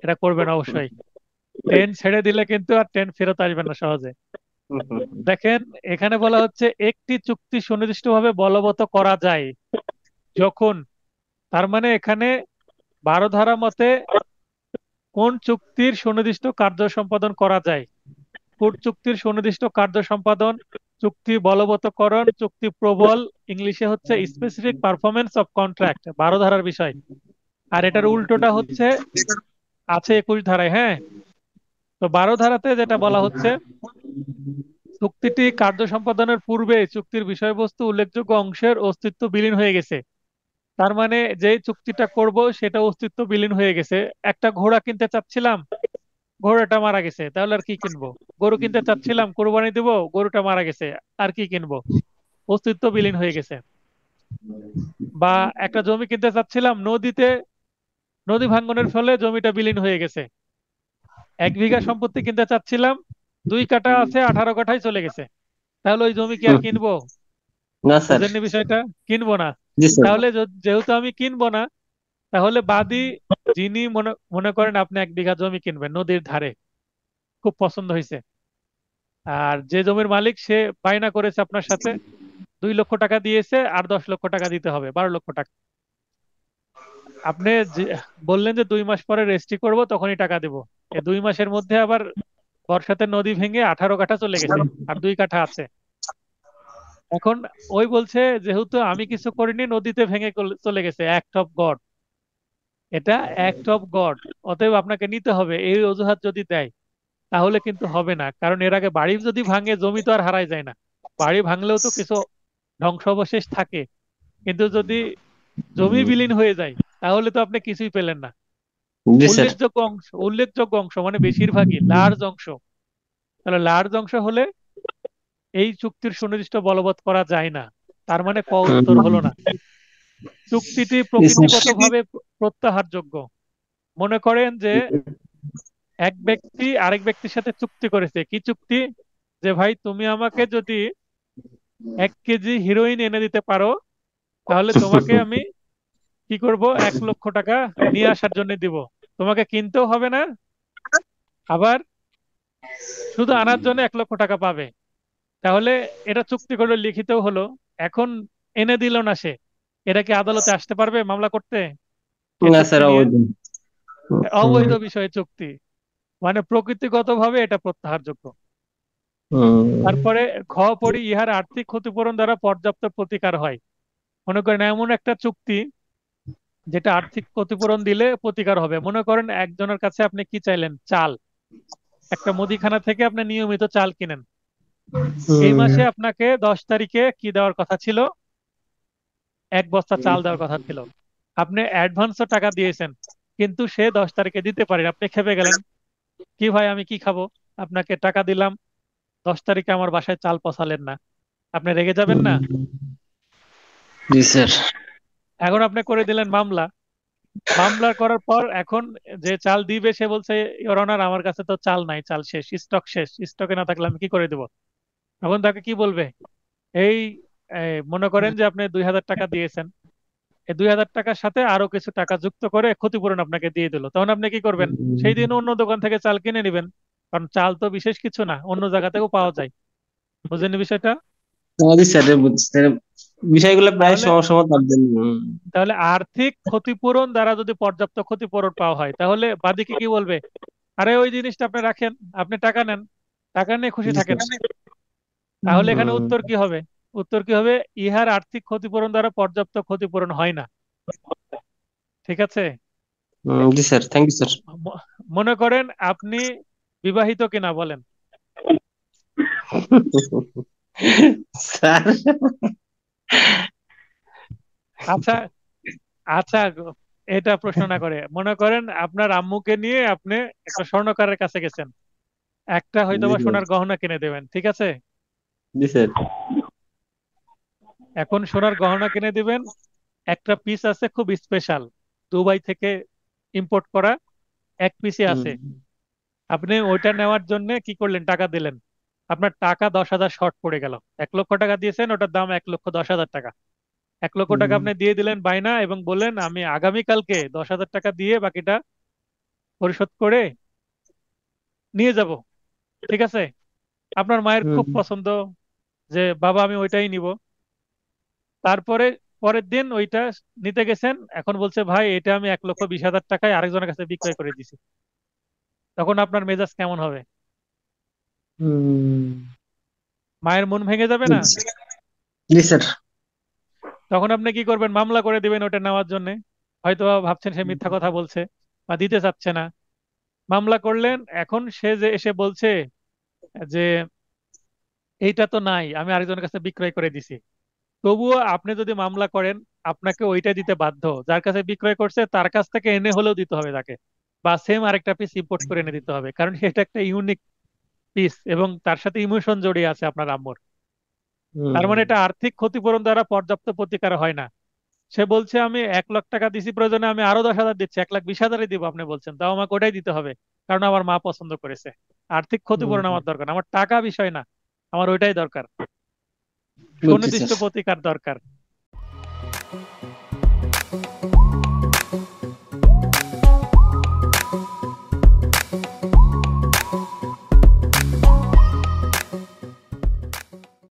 এটা করবেন অবশ্যই। 10 ছেড়ে দিলে কিন্তু আর 10 ফেরত আসবে না সহজে। দেখেন, এখানে বলা হচ্ছে একটি চুক্তি সুনির্দিষ্টভাবে বলবৎ করা যায় যখন, তার মানে এখানে 12 ধারা মতে কোন চুক্তির সুনির্দিষ্ট কার্য সম্পাদন করা যায়। কোন চুক্তির সুনির্দিষ্ট কার্য সম্পাদন, চুক্তি বলবৎকরণ, চুক্তি প্রবল, ইংলিশে হচ্ছে স্পেসিফিক পারফরমেন্স অফ কন্ট্রাক্ট, 12 ধারার বিষয়। আর এটার উল্টোটা হচ্ছে আছে 21 ধারায়। হ্যাঁ, তো 12 ধারাতে যেটা বলা হচ্ছে, চুক্তিটি কার্য সম্পাদনের পূর্বে চুক্তির বিষয়বস্তু উল্লেখযোগ্য অংশের অস্তিত্ব বিলীন হয়ে গেছে। তার মানে যে চুক্তিটা করব সেটা অস্তিত্ব বিলীন হয়ে গেছে। একটা ঘোড়া কিনতে চাচ্ছিলাম, ঘোড়াটা মারা গেছে, তাহলে আর কি কিনবো? গরু কিনতে চাচ্ছিলাম, কোরবানি দিব, গরুটা মারা গেছে, আর কি কিনবো? অস্তিত্ব বিলীন হয়ে গেছে। বা একটা জমি কিনতে চাচ্ছিলাম, নদী ভাঙ্গনের ফলে জমিটা বিলীন হয়ে গেছে। 1 বিঘা সম্পত্তি কিনতে চাচ্ছিলাম, 2 কাঠা আছে, 18 কাঠায় চলে গেছে, তাহলে ওই জমি কি আর কিনবো? না স্যার। বুঝেননি বিষয়টা? কিনবো না। জি স্যার। তাহলে যেহেতু আমি কিনবো না, তাহলে বাদী যিনি মনে মনে করেন আপনি 1 বিঘা জমি কিনবেন নদীর ধারে, খুব পছন্দ হয়েছে, আর যে জমির মালিক সে বায়না করেছে আপনার সাথে, 2 লক্ষ টাকা দিয়েছে, আর 10 লক্ষ টাকা দিতে হবে, 12 লক্ষ টাকা। আপনি বললেন যে 2 মাস পরে রেজিস্ট্রি করব, তখনই টাকা দেবো। এই 2 মাসের মধ্যে আবার বর্ষাতে নদী ভেঙে 18 কাঠা চলে গেছে, আর 2 কাঠা আছে। এখন ওই বলছে যেহেতু আমি কিছু করিনি, নদীতে ভেঙে চলে গেছে, অ্যাক্ট অফ গড, এটা অ্যাক্ট অফ গড, অতএব আপনাকে নিতে হবে। এই অজুহাত যদি দেয়, তাহলে কিন্তু হবে না। কারণ এর আগে বাড়ি যদি ভাঙে, জমি তো আর হারায় যায় না। বাড়ি ভাঙলেও তো কিছু ধ্বংসাবশেষ থাকে, কিন্তু যদি জমি বিলীন হয়ে যায়, তাহলে তো আপনি কিছুই পেলেন না। জি স্যার। উল্লেখযোগ্য অংশ মানে বেশিরভাগই লার্জ অংশ। তাহলে লার্জ অংশ হলে এই চুক্তির সুনির্দিষ্ট বলবৎ করা যায় না। তার মানে ক উত্তর হলো না। চুক্তিটি জি স্যার। প্রকৃতিগতভাবে প্রত্যাহারযোগ্য। মনে করেন যে এক ব্যক্তি আরেক ব্যক্তির সাথে চুক্তি করেছে। কি চুক্তি? যে ভাই তুমি আমাকে যদি 1 কেজি হিরোইন এনে দিতে পারো, তাহলে তোমাকে আমি কি করব, 1 লক্ষ টাকা নিয়ে আসার জন্য দিব। তোমাকে কিনতেও হবে না, আবার শুধু আনার জন্য 1 লক্ষ টাকা পাবে। তাহলে এটা চুক্তি করলো, লিখিতও হলো। এখন এনে দিল না সে, এটা কি আদালতে আসতে পারবে মামলা করতে এই না চুক্তি স্যার, নিয়ে? অবৈধ। অবৈধ বিষয়ে চুক্তি, মানে প্রকৃতিগতভাবে এটা প্রত্যাহারযোগ্য। তারপরে খ পড়ি, ইহার আর্থিক ক্ষতিপূরণ দ্বারা পর্যাপ্ত প্রতিকার হয়। মনে করেন এমন একটা চুক্তি যেটা আর্থিক ক্ষতিপূরণ দিলে প্রতিকার হবে। মনে করেন একজনের কাছে আপনি কি চাইলেন, চাল। একটা মুদিখানা থেকে আপনি নিয়মিত চাল কিনেন। এই মাসে আপনাকে 10 তারিখে কি দেওয়ার কথা ছিল, 1 বস্তা চাল দেওয়ার কথা ছিল। আপনি অ্যাডভান্সও টাকা দিয়েছেন, কিন্তু সে 10 তারিখে দিতে পারেন। আপনি খেপে গেলেন, কি ভাই আমি কি খাবো, আপনাকে টাকা দিলাম, 10 তারিখে আমার বাসায় চাল পৌঁছালেন না, আপনি রেগে যাবেন না? জি স্যার। এখন আপনি করে দিলেন মামলা। মামলা করার পর এখন যে চাল দিবে সে বলছে, ইওর অনার আমার কাছে তো চাল নাই, চাল শেষ, স্টক শেষ, স্টকে না থাকলে আমি কি করে দেবো? তখন তাকে কি বলবে? এই মনে করেন যে আপনি 2000 টাকা দিয়েছেন, এই 2000 টাকার সাথে আরো কিছু টাকা যুক্ত করে ক্ষতিপূরণ আপনাকে দিয়ে দিল, তখন আপনি কি করবেন? সেই দিন অন্য দোকান থেকে চাল কিনে নেবেন, কারণ চাল তো বিশেষ কিছু না, অন্য জায়গা থেকেও পাওয়া যায়। বুঝলেন বিষয়টা? জি স্যার, বুঝছি স্যার। বিষয়গুলো প্রায় তাহলে সময় তার জন্য। তাহলে আর্থিক ক্ষতিপূরণ দ্বারা যদি পর্যাপ্ত ক্ষতিপূরণ পাওয়া হয়, তাহলে বাদীকে কি বলবে? আরে ওই জিনিসটা আপনি রাখেন, আপনি টাকা নেন, টাকা নিয়ে খুশি জি থাকেন। স্যার। তাহলে এখানে উত্তর কি হবে? উত্তর কি হবে? ইহার আর্থিক ক্ষতিপূরণ দ্বারা পর্যাপ্ত ক্ষতিপূরণ হয় না। ঠিক আছে? জি স্যার, থ্যাংক ইউ স্যার। ম- মনে করেন আপনি বিবাহিত কিনা বলেন। স্যার। আচ্ছা, আচ্ছা, এটা প্রশ্ন না করে মনে করেন আপনার আম্মুকে নিয়ে আপনি একটা স্বর্ণকারের কাছে গেছেন, একটা জি হয়তোবা স্যার। সোনার গহনা কিনে দেবেন, ঠিক আছে? জি স্যার। এখন সোনার গহনা কিনে দিবেন, একটা পিস আছে খুব স্পেশাল, দুবাই থেকে ইম্পোর্ট করা, এক পিসে আছে। আপনি ওইটা নেওয়ার জন্য কি করলেন, টাকা দিলেন, আপনার টাকা 10,000 শর্ট পড়ে গেল। 1 লক্ষ টাকা দিয়েছেন, ওটার দাম 1,10,000 টাকা। 1 লক্ষ টাকা আপনি দিয়ে দিলেন বায়না, এবং বললেন আমি আগামীকালকে 10,000 টাকা দিয়ে বাকিটা পরিশোধ করে নিয়ে যাব। ঠিক আছে? আপনার মায়ের খুব পছন্দ যে বাবা আমি ওইটাই নিব। তারপরে পরের দিন ওইটা নিতে গেছেন, এখন বলছে ভাই এটা আমি 1,20,000 টাকায় আরেকজনের কাছে বিক্রয় করে দিছি। তখন আপনার মেজাজ কেমন হবে? মায়ের মন ভেঙে যাবে না? জি স্যার। তখন আপনি কি করবেন? মামলা করে দিবেন ওটা নেওয়ার জন্য। হয়তো ভাবছেন সে মিথ্যা কথা বলছে বা দিতে চাচ্ছে না, মামলা করলেন। এখন সে যে এসে বলছে যে এইটা তো নাই, আমি আরেকজনের কাছে বিক্রয় করে দিছি, তবুও আপনি যদি মামলা করেন, আপনাকে ওইটা দিতে বাধ্য, যার কাছে বিক্রয় করছে তার কাছ থেকে এনে হলেও দিতে হবে তাকে, বা সেম আরেকটা পিস ইম্পোর্ট করে এনে দিতে হবে, কারণ সেটা একটা ইউনিক পিস এবং তার সাথে ইমোশন জড়িয়ে আছে আপনার আম্মুর। তার মানে এটা আর্থিক ক্ষতিপূরণ দ্বারা পর্যাপ্ত প্রতিকার হয় না। সে বলছে আমি 1 লাখ টাকা দিছি, প্রয়োজনে আমি আরো 10,000 দিচ্ছি, 1,20,000-ই দিব, আপনি বলছেন তাও আমাকে ওটাই দিতে হবে, কারণ আমার মা পছন্দ করেছে। আর্থিক ক্ষতিপূরণ আমার দরকার না, আমার টাকা বিষয় না, আমার ওইটাই দরকার, বুঝছি সুনির্দিষ্ট স্যার। প্রতিকার দরকার।